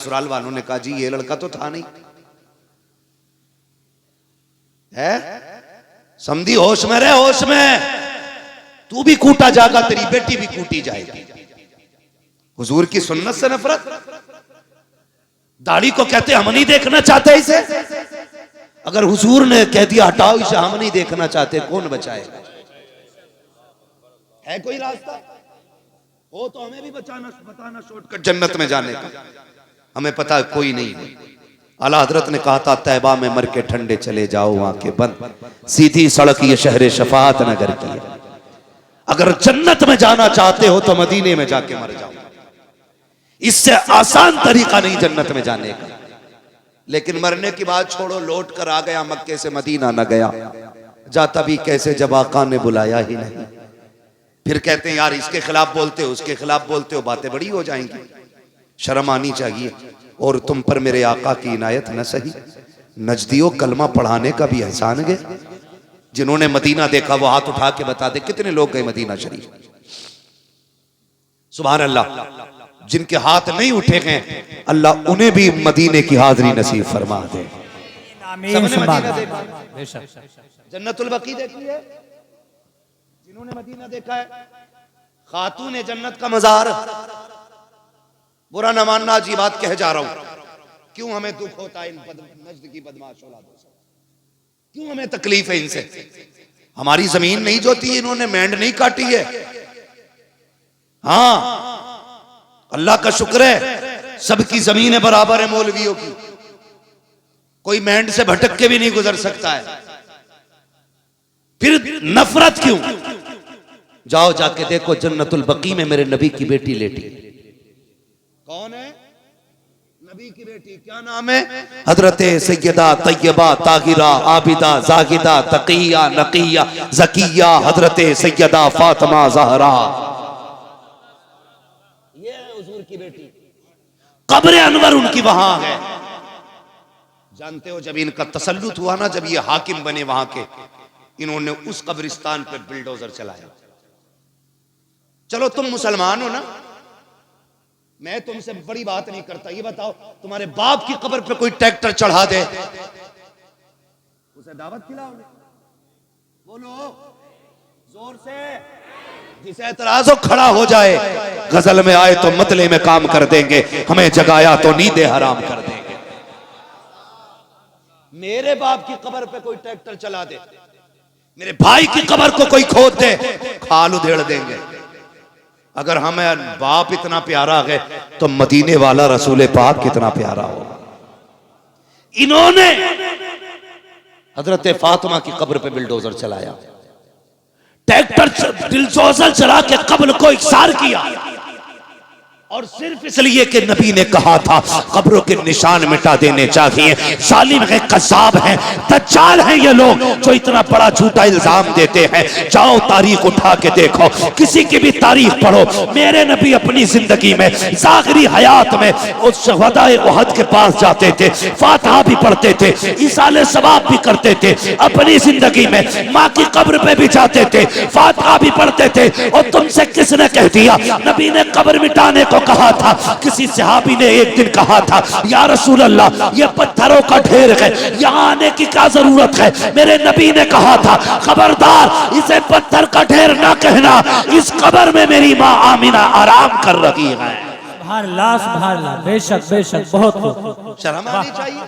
ससुराल वालों ने कहा जी ये लड़का तो था नहीं है, समझी होश में रहे, होश में। तू भी कूटा जाएगा, तेरी बेटी भी कूटी जाएगी। हुजूर की सुन्नत से नफरत। दाढ़ी को कहते हम नहीं देखना चाहते इसे। अगर हुजूर ने कह दिया हटाओ इसे, हम नहीं देखना चाहते, कौन बचाएगा? है कोई रास्ता? हो तो हमें भी बताना शॉर्टकट जन्नत में जाने का। हमें पता है कोई नहीं है। आला हजरत ने कहा था तैबा में मर के ठंडे चले जाओ, आंखें बंद, सीधी सड़क ये शहर शफात नगर की है। अगर जन्नत में जाना चाहते हो तो मदीने में जाके मर जाओ, इससे आसान तरीका नहीं जन्नत में जाने का। लेकिन मरने की बात छोड़ो, लौट कर आ गया मक्के से मदीना न गया, जाता भी कैसे जब आका ने बुलाया ही नहीं। फिर कहते हैं यार इसके खिलाफ बोलते हो, उसके खिलाफ बोलते हो, बातें बड़ी हो जाएंगी, शर्म आनी चाहिए। और तुम पर मेरे आका की इनायत न सही, नजदियों कलमा पढ़ाने का भी एहसान गया। जिन्होंने मदीना देखा वो हाथ उठा के बता दे कितने लोग गए मदीना शरीफ। सुभान अल्लाह। जिनके हाथ नहीं उठे गए अल्लाह उन्हें भी मदीने की हाजिरी नसीब फरमा दे। सबने मदीना देखा, जन्नतुल बकी देखी है जिन्होंने मदीना देखा है। खातून जन्नत का मजार। बुरा न मानना, जी बात कह जा रहा हूं। क्यों हमें दुख होता है इन नज्द की बदमाश औलादों से? क्यों हमें तकलीफ है इनसे? हमारी जमीन नहीं जोती, इन्होंने मेंढ नहीं काटी है। हाँ, अल्लाह का शुक्र है सबकी जमीनें बराबर है मौलवियों की। कोई मेंढ से भटक के भी नहीं गुजर सकता है। फिर नफरत क्यों? जाओ जाके देखो जन्नतुल बकी में मेरे नबी की बेटी लेटी। कौन है? नबी की बेटी। क्या नाम है? हजरत सैयदा तैयबा ताहिरा आबिदा जाहिदा तकिया नकिया जकिया हजरत सैयदा फातिमा ज़हरा। ये है हुजूर की बेटी। कब्र अनवर उनकी वहां है। जानते हो जब इनका तसल्लुत हुआ ना, जब ये हाकिम बने वहां के, इन्होंने उस कब्रिस्तान पर बिल्डोजर चलाया। चलो तुम मुसलमान हो ना, मैं तुमसे बड़ी बात नहीं करता। ये बताओ तुम्हारे बाप की कब्र पे कोई ट्रैक्टर चढ़ा दे, उसे दावत खिलाओगे? बोलो जोर से। जिसे एतराज हो खड़ा हो जाए। गजल में आए तो मतले में काम कर देंगे, हमें जगाया तो नींदे हराम कर देंगे। मेरे बाप की कब्र पे कोई ट्रैक्टर चला दे, मेरे भाई की कब्र को कोई खोद दे, खाल उधेड़ देंगे। अगर हमें बाप इतना प्यारा है तो मदीने वाला रसूल पाक कितना प्यारा होगा। इन्होंने हजरत फातिमा की कब्र पे बिल्डोजर चलाया, ट्रैक्टर बिल्डोजर चला के कब्र को इकसार किया, और सिर्फ इसलिए कि नबी ने कहा था कब्रों के निशान मिटा देने चाहिए। जालिम है, कज़्ज़ाब है, दज्जाल है ये लोग जो इतना बड़ा झूठा इल्जाम देते हैं। जाओ तारीख उठा के देखो, किसी की भी तारीख पढ़ो। मेरे नबी अपनी जिंदगी में ज़ाहिरी हयात में उस शहदाए उहद के पास जाते थे, फातिहा भी पढ़ते थे, इसाले सवाब भी करते थे। अपनी जिंदगी में माँ की कब्र पे भी जाते थे, फातिहा भी पढ़ते थे। और तुमसे किसने कह दिया? नबी ने कब्र मिटाने को कहा था। किसी सहाबी ने एक दिन कहा था या रसूल अल्लाह ये पत्थरों का ढेर है, यहाँ आने की क्या जरूरत है? मेरे नबी ने कहा था खबरदार इसे पत्थर का ढेर ना कहना, इस कब्र में मेरी माँ आमिना आराम कर रही है। सुभान अल्लाह, बेशक बेशक, बहुत शर्म आनी चाहिए।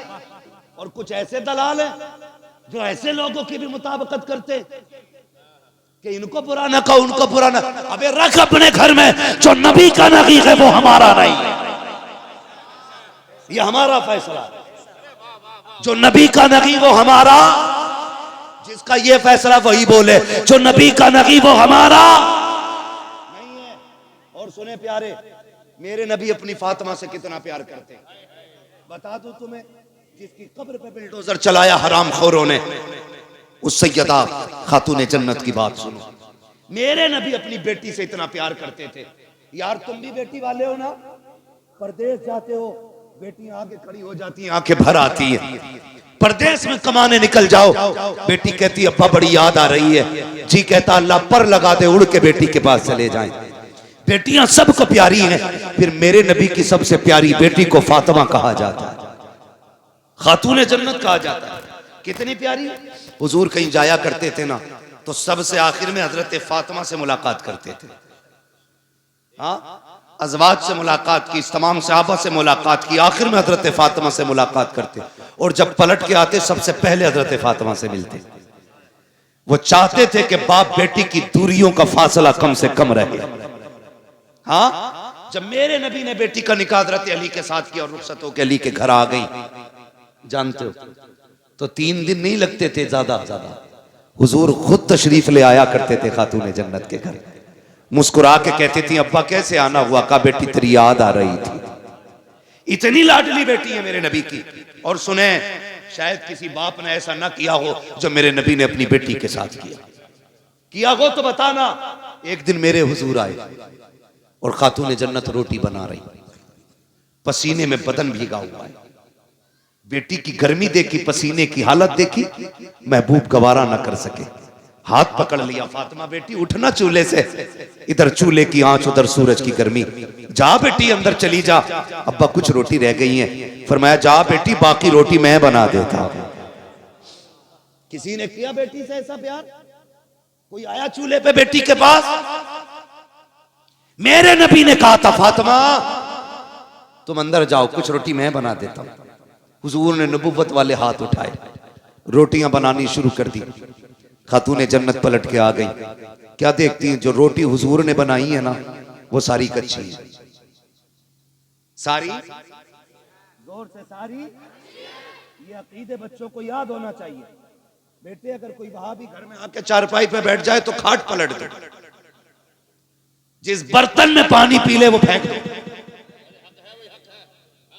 और कुछ ऐसे दलाल हैं जो ऐसे लोगों की भी मुताबिकत करते कि इनको बुरा ना कहो, उनको बुरा ना। अबे रख अपने घर में, जो नबी का नबी है वो हमारा नहीं है, ये हमारा फैसला। जो नबी का नबी वो हमारा, जिसका ये फैसला वही बोले जो नबी का नबी वो हमारा नहीं है। और सुने प्यारे, मेरे नबी अपनी फातिमा से कितना प्यार करते हैं बता दूं तुम्हें। जिसकी कब्र पे बिल्डोजर चलाया हरामखोरों ने, उस सैयदा खातून जन्नत की बात सुनो। मेरे नबी अपनी बेटी से इतना प्यार करते थे। यार तुम भी बेटी वाले हो ना, परदेश जाते हो, बेटियां आगे खड़ी हो जाती हैं, आंखें भर आती है। परदेश में कमाने निकल जाओ, बेटी कहती अब्बा बड़ी याद आ रही है, जी कहता अल्लाह पर लगा दे उड़ के बेटी के पास चले जाएं। बेटियां सबको प्यारी हैं, फिर मेरे नबी की सबसे प्यारी बेटी को फातिमा कहा जाता है, खातून जन्नत कहा जाता है। कितनी प्यारी। हुजूर कहीं जाया करते थे ना, तो सबसे आखिर में हजरत फातिमा से मुलाकात करते थे। हाँ, अज़वाज से मुलाकात की, तमाम सहाबा से मुलाकात की, आखिर में हजरत फातिमा से मुलाकात करते, और जब पलट के आते सबसे पहले हजरत फातिमा से मिलते। वो चाहते थे कि बाप बेटी की दूरियों का फासला कम से कम रहे। हाँ, जब मेरे नबी ने बेटी का निकाह हजरत अली के साथ किया और रुखसत होकर अली के घर आ गई, जानते हो, तो 3 दिन नहीं लगते थे ज्यादा ज्यादा। हुजूर खुद तशरीफ ले आया करते थे खातून जन्नत के घर, मुस्कुरा के कहती थी अब्बा कैसे आना हुआ? का बेटी तेरी याद आ रही थी। इतनी लाडली बेटी है मेरे नबी की। और सुने, शायद किसी बाप ने ऐसा ना किया हो जो मेरे नबी ने अपनी बेटी के साथ किया हो तो बताना। एक दिन मेरे हुजूर आए और खातून जन्नत रोटी बना रही, पसीने में बदन भीगा हुआ है। बेटी की गर्मी देखी, पसीने की हालत देखी, महबूब गवारा ना कर सके, हाथ पकड़ लिया, फातिमा बेटी उठना चूल्हे से, इधर चूल्हे की आंच उधर सूरज की गर्मी, जा बेटी अंदर चली जा, अब्बा कुछ रोटी रह गई है। फरमाया जा बेटी बाकी रोटी मैं बना देता हूं। किसी ने किया बेटी से ऐसा प्यार? कोई आया चूल्हे पे बेटी के पास? मेरे नबी ने कहा था फातिमा तुम अंदर जाओ, कुछ रोटी मैं बना देता हूं। हुजूर ने नबुव्वत वाले हाथ उठाए, रोटियां बनानी शुरू कर दी। खातून जन्नत पलट के आ गई, क्या देखती हैं? जो रोटी हुजूर ने बनाई है ना, वो सारी कच्ची है। सारी, जोर से सारी। ये अकीदे बच्चों को याद होना चाहिए। बेटे अगर कोई वहाबी घर में आके चारपाई पे बैठ जाए तो खाट पलट दो, जिस बर्तन में पानी पी ले वो फेंक दो,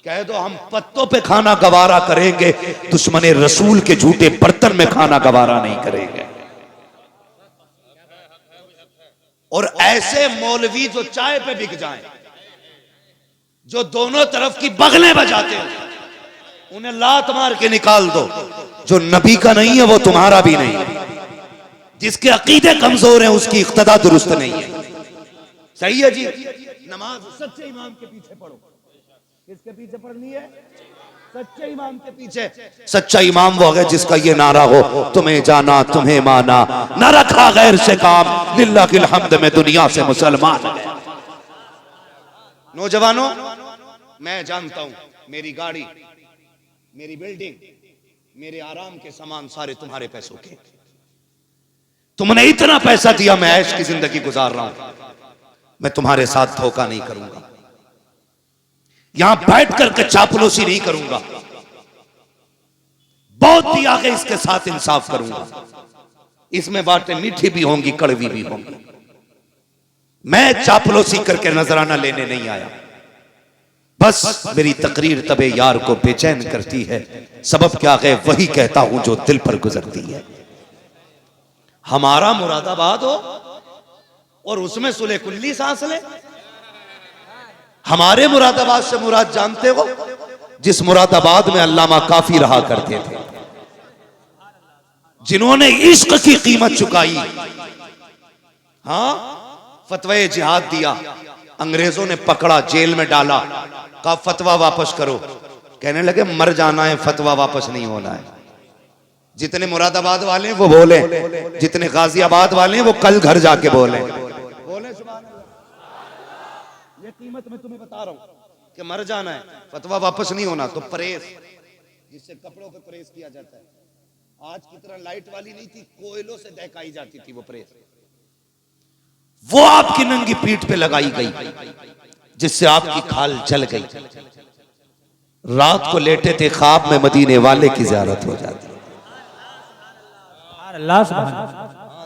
कह दो हम पत्तों पे खाना गवारा करेंगे, दुश्मन रसूल के झूठे बर्तन में खाना गवारा नहीं करेंगे। और ऐसे मौलवी जो चाय पे बिक जाएं, जो दोनों तरफ की बगलें बजाते हो, उन्हें लात मार के निकाल दो। जो नबी का नहीं है वो तुम्हारा भी नहीं है। जिसके अकीदे कमजोर हैं उसकी इक्तदा दुरुस्त नहीं है। सही है जी। नमाज सच्चे इमाम के पीछे पढ़ो। किसके पीछे पढ़नी है? सच्चे इमाम के पीछे। सच्चा इमाम वो है जिसका ये नारा हो, तुम्हें जाना तुम्हें माना, न रखा गैर से काम, लिल्लाहिल हम्द में दुनिया से मुसलमान। नौजवानों, मैं जानता हूं मेरी गाड़ी, मेरी बिल्डिंग, मेरे आराम के सामान सारे तुम्हारे पैसों के। तुमने इतना पैसा दिया, मैं ऐश की जिंदगी गुजार रहा हूं, मैं तुम्हारे साथ धोखा नहीं करूंगा, यहां बैठ करके चापलूसी नहीं करूंगा, बहुत दिया है इसके साथ इंसाफ करूंगा। इसमें बातें मीठी भी होंगी कड़वी भी होंगी। मैं चापलूसी करके नजराना लेने नहीं आया। बस मेरी तकरीर तबे यार को बेचैन करती है, सबब क्या है वही कहता हूं जो दिल पर गुजरती है। हमारा मुरादाबाद हो और उसमें सुले कुल्ली सांस ले। हमारे मुरादाबाद से मुराद जानते हो? जिस मुरादाबाद में अल्लामा काफी रहा करते थे, जिन्होंने इश्क की कीमत चुकाई, हाँ, फतवे जिहाद दिया, अंग्रेजों ने पकड़ा, जेल में डाला, कहा फतवा वापस करो, कहने लगे मर जाना है, फतवा वापस नहीं होना है। जितने मुरादाबाद वाले हैं वो बोले, जितने गाजियाबाद वाले हैं वो कल घर जाके बोले। ये कीमत मैं तुम्हें बता रहा हूं कि मर जाना है, फतवा वापस नहीं होना। तो प्रेस, जिससे कपड़ों पे प्रेस किया जाता है, आज की तरह लाइट वाली नहीं थी, कोयलों से दहकाई जाती थी वो प्रेस, वो आपकी नंगी पीठ पे लगाई गई, जिससे आपकी खाल जल गई। रात को लेटे थे, ख्वाब में मदीने वाले की ज़ियारत हो जाती।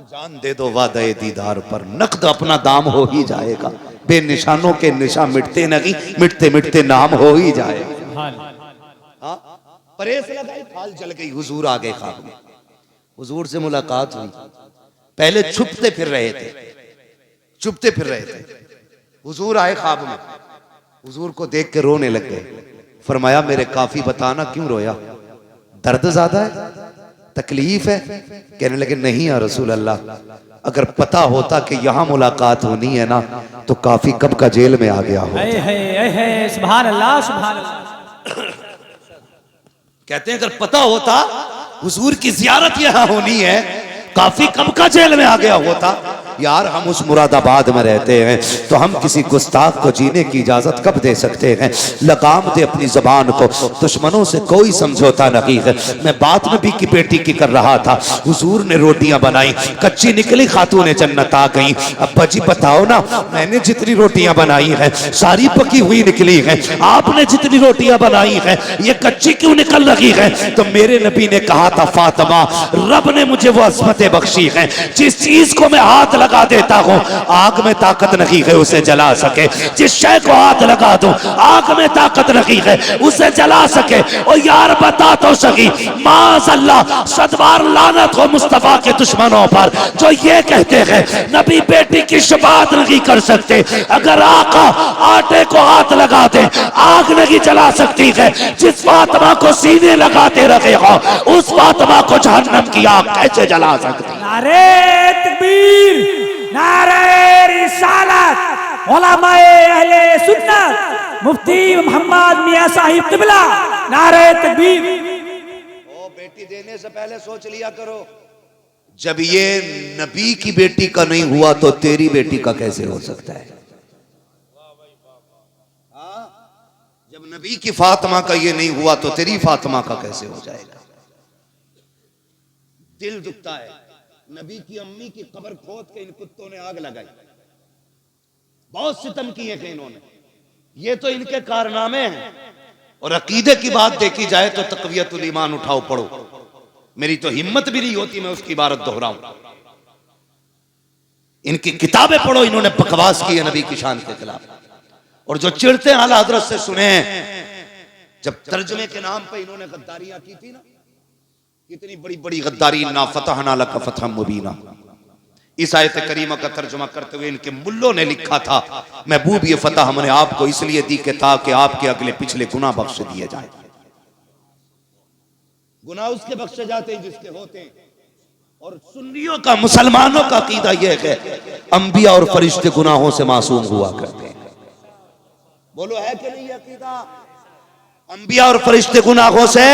जान दे दो वादे दीदार पर, नकद अपना दाम हो ही जाएगा, बेनिशानों के निशा मिटते नहीं, मिटते मिटते नाम हो ही जाएगा। परेश लगाई, खाल जल गई, हुजूर आ गए ख्वाब में। हुजूर से मुलाकात हुई, पहले छुपते फिर रहे थे, छुपते फिर रहे थे। हुजूर आए ख्वाब में, हुजूर को देख के रोने लग गए। फरमाया मेरे काफी बताना क्यों रोया, दर्द ज्यादा है? तकलीफ है? कहने लगे नहीं या रसूल अल्लाह, अगर पता होता कि यहाँ मुलाकात होनी है ना तो काफी कब का जेल में आ गया हो। सुभान अल्लाह सुभान अल्लाह। कहते हैं अगर पता होता हुजूर की जियारत यहाँ होनी है काफी कब का जेल में आ गया होता। यार हम उस मुरादाबाद में रहते हैं तो हम किसी गुस्ताख को जीने की इजाजत कब दे सकते हैं। लगाम दे अपनी जबान को, दुश्मनों से कोई समझौता नहीं है। मैं बात नबी की बेटी की कर रहा था, हुजूर ने रोटियां बनाई, कच्ची निकली खातून जन्नत आ गई। अब्बा जी बताओ ना, मैंने जितनी रोटियां बनाई है सारी पकी हुई निकली है, आपने जितनी रोटियां बनाई है ये कच्ची क्यों निकल रही है। तो मेरे नबी ने कहा था फातिमा, रब ने मुझे वो अज़मतें बख्शी है, जिस चीज को मैं हाथ लगा देता हूं आग में ताकत नहीं है उसे जला सके। जिस शय को हाथ लगा दूं आग में ताकत नहीं है उसे जला सके। और यार बता तो सही, माज़अल्लाह सदबार लानत हो मुस्तफा के दुश्मनों पर जो ये कहते हैं नबी बेटी की शफाअत नहीं कर सकते। अगर आका आटे को हाथ लगा दे आग नहीं जला सकती है। जिस फातिमा को सीने लगाते रखे हो उस फातिमा को जहन्नम की आग कैसे जला सकती। नारे तकबीर, नारे रिसालत, उलमाए अहले सुन्नत, मुफ्ती मोहम्मद मियां साहिब किबला, नारे तकबीर। ओ बेटी देने से पहले सोच लिया करो, जब ये नबी की बेटी का नहीं हुआ तो तेरी बेटी का कैसे हो सकता है। जब नबी की फातिमा का ये नहीं हुआ तो तेरी फातिमा का कैसे हो जाएगा। दिल दुखता है। नबी की अम्मी की कब्र खोद के इन कुत्तों ने आग लगाई, बहुत सितम किए थे इन्होंने। ये तो इनके कारनामे हैं। और अकीदे की बात देखी जाए तो तक़वियतुल ईमान उठाओ पढ़ो, मेरी तो हिम्मत भी नहीं होती मैं उसकी इबारत दोहराऊं। इनकी किताबें पढ़ो, इन्होंने बकवास की है नबी की शान के खिलाफ। और जो चिढ़ते हैं आला हज़रत से सुने, जब तर्जुमे के नाम पे इन्होंने गद्दारियां की थी ना, कितनी बड़ी बड़ी गद्दारी, ना फतहना लका फतहम मुबीना। इस आयत करीमा का तर्जुमा करते हुए इनके मुल्लों ने लिखा था, महबूब ये फतह हमने आपको इसलिए दी कि ताकि आपके अगले पिछले गुनाह बख्श दिए जाए। गुनाह उसके बख्शे जाते हैं जिसके होते हैं। और सुन्नियों का, मुसलमानों का अकीदा यह है अंबिया और फरिश्ते गुनाहों से मासूम हुआ करते हैं। बोलो है कि नहीं अकीदा? अंबिया और फरिश्ते गुनाहों से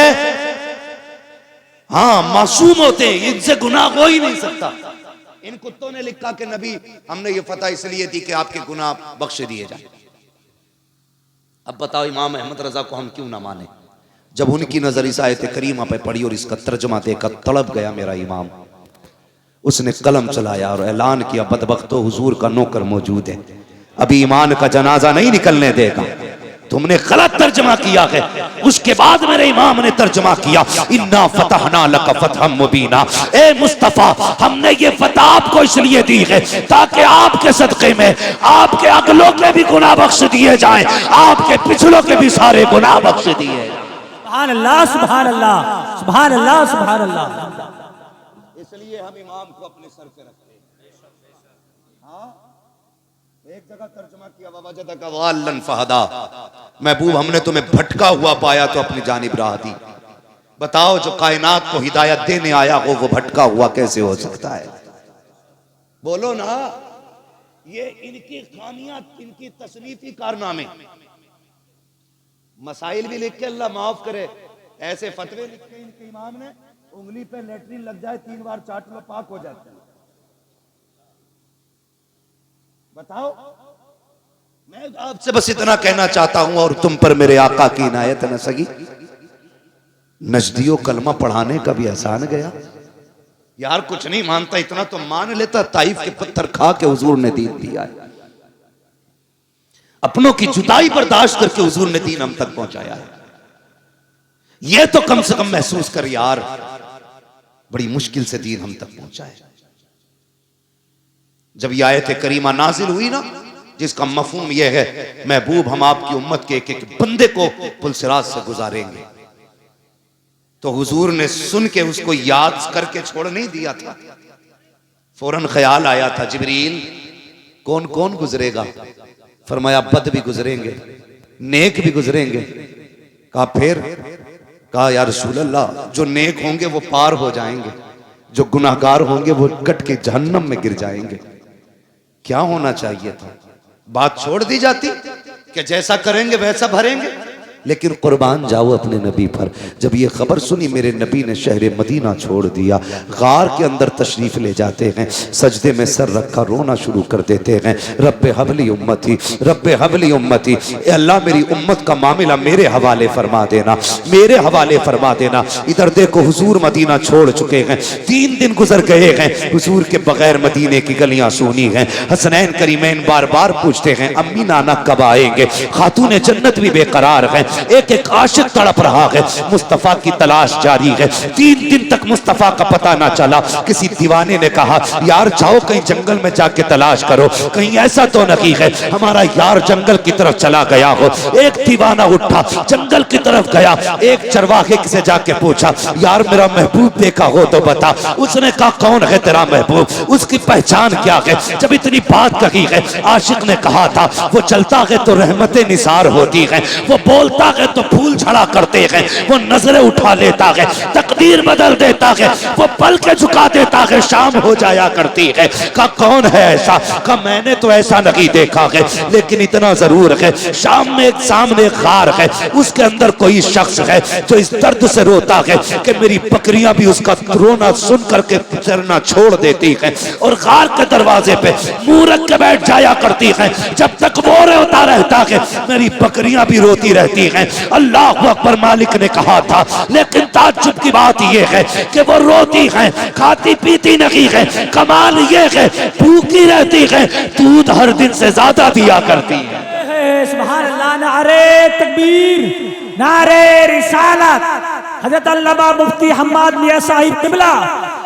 मासूम होते हैं, इनसे गुनाह हो ही नहीं सकता। इन कुत्तों ने लिखा कि नबी हमने ये फतह इसलिए दी कि आपके गुनाह बख्श दिए जाए। अब बताओ इमाम अहमद रजा को हम क्यों ना माने। जब उनकी नजर इस आयत करीमा पे पड़ी और इसका तर्जुमा देखकर तड़प गया मेरा इमाम। उसने कलम चलाया और ऐलान किया, बदबख्तो हुजूर का नौकर मौजूद है, अभी ईमान का जनाजा नहीं निकलने देगा। तुमने गलत तर्जमा किया है। उसके बाद मेरे इमाम ने तर्जमा किया, इन्ना फतहना लका फतहम मुबीना। ए मुस्तफा, हमने ये फतह आपको इसलिए दी है ताकि आपके सदक़े में आपके अगलों के भी गुनाह बख्श दिए जाएं, आपके पिछलों के भी सारे गुनाह बख्श दिए जाएं। सुभान अल्लाह सुभान अल्लाह सुभान अल्लाह सुभान अल्लाह। इसलिए हम इमाम को अपने सर पे रखते हैं। एक जगह तर्जुमा किया, ववजदका वाल्लन फहदा, महबूब हमने तुम्हें भटका हुआ पाया तो अपनी जानिब राह दी। बताओ जो कायनात को हिदायत देने आया हो वो भटका हुआ कैसे हो सकता है। बोलो ना। ये इनकी खामियां, इनकी तसनीफी कारनामे। मसाइल भी लिख के अल्लाह माफ करे, ऐसे फतवे लिख के इनके इमाम ने, उंगली पे लेटरिन लग जाए 3 बार चाट लो पाक हो जाता है। बताओ। मैं आपसे बस इतना कहना चाहता हूं और तुम पर मेरे आका की इनायत न सगी, नजदियों कलमा पढ़ाने का भी एहसान गया। यार कुछ नहीं मानता इतना तो मान लेता, ताइफ के पत्थर खा के हुजूर ने दीन दिया है। अपनों की जुदाई बर्दाश्त करके हुजूर ने दीन हम तक पहुंचाया है। यह तो कम से कम महसूस कर यार, बड़ी मुश्किल से दीन हम तक पहुंचा है। जब यह आयत करीमा नाजिल हुई ना, जिसका मफहूम यह है महबूब हम आपकी उम्मत के एक एक बंदे को पुलसिरात से गुजारेंगे, तो हुजूर ने सुन के उसको याद करके छोड़ नहीं दिया था। फौरन ख्याल आया था, जिब्रील कौन कौन गुजरेगा? फरमाया बद भी गुजरेंगे, नेक भी गुजरेंगे। कहा फिर? कहा या रसूल अल्लाह, जो नेक होंगे वो पार हो जाएंगे, जो गुनाहगार होंगे वो कट के जहन्नम में गिर जाएंगे। क्या होना चाहिए था? बात छोड़ दी जाती कि जैसा करेंगे वैसा भरेंगे, लेकिन कुर्बान जाओ अपने नबी पर। जब ये खबर सुनी मेरे नबी ने शहर मदीना छोड़ दिया, गार के अंदर तशरीफ ले जाते हैं, सजदे में सर रखा रोना शुरू कर देते हैं। रब्बे हबली उम्मती, रब्बे हबली उम्मती, ए अल्लाह मेरी उम्मत का मामला मेरे हवाले फरमा देना, मेरे हवाले फरमा देना। इधर देखो हुजूर मदीना छोड़ चुके हैं, 3 दिन गुजर गए हैं, हुजूर के बगैर मदीने की गलियां सूनी हैं। हसनैन करीमैन बार बार पूछते हैं अम्मी नाना कब आएंगे। खातून जन्नत भी बेकरार है, एक एक आशिक तड़प रहा है, मुस्तफा की तलाश जारी है। 3 दिन तक मुस्तफा का पता ना चला। किसी दीवाने ने कहा यार जाओ कहीं जंगल में जाके तलाश करो, कहीं ऐसा तो नहीं है हमारा यार जंगल की तरफ चला गया हो। एक दीवाना उठा जंगल की तरफ गया, एक चरवाहे से जाके पूछा यार मेरा महबूब देखा हो तो बता। उसने कहा कौन है तेरा महबूब, उसकी पहचान क्या है। जब इतनी बात कही है, आशिक ने कहा था वो चलता है तो रहमतें निसार होती है, वो बोलता है तो फूल झड़ा करते हैं, वो नजरें उठा लेता है, तकदीर बदल देता है, वो पल के झुका देता है, शाम हो जाया करती है। का कौन है ऐसा? का मैंने तो ऐसा नहीं देखा है, लेकिन इतना जरूर है शाम में एक सामने गार है, उसके अंदर कोई शख्स है जो इस दर्द से रोता है कि मेरी बकरियां भी उसका रोना सुन करके चरना छोड़ देती है, और गार के दरवाजे पे मुंह रख के बैठ जाया करती है। जब तक वो रोता रहता है मेरी बकरियां भी रोती रहती हैं। अल्लाह अकबर मालिक ने कहा था, लेकिन ताज्जुब की बात यह है कि वो रोती हैं, खाती पीती नहीं है। कमाल ये है भूखी रहती है, दूध हर दिन से ज्यादा दिया करती है। सुभान अल्लाह, नारे तकबीर, नारे रिसालत। हजरत अल्लामा मुफ्ती हम्माद मियां साहिब किबला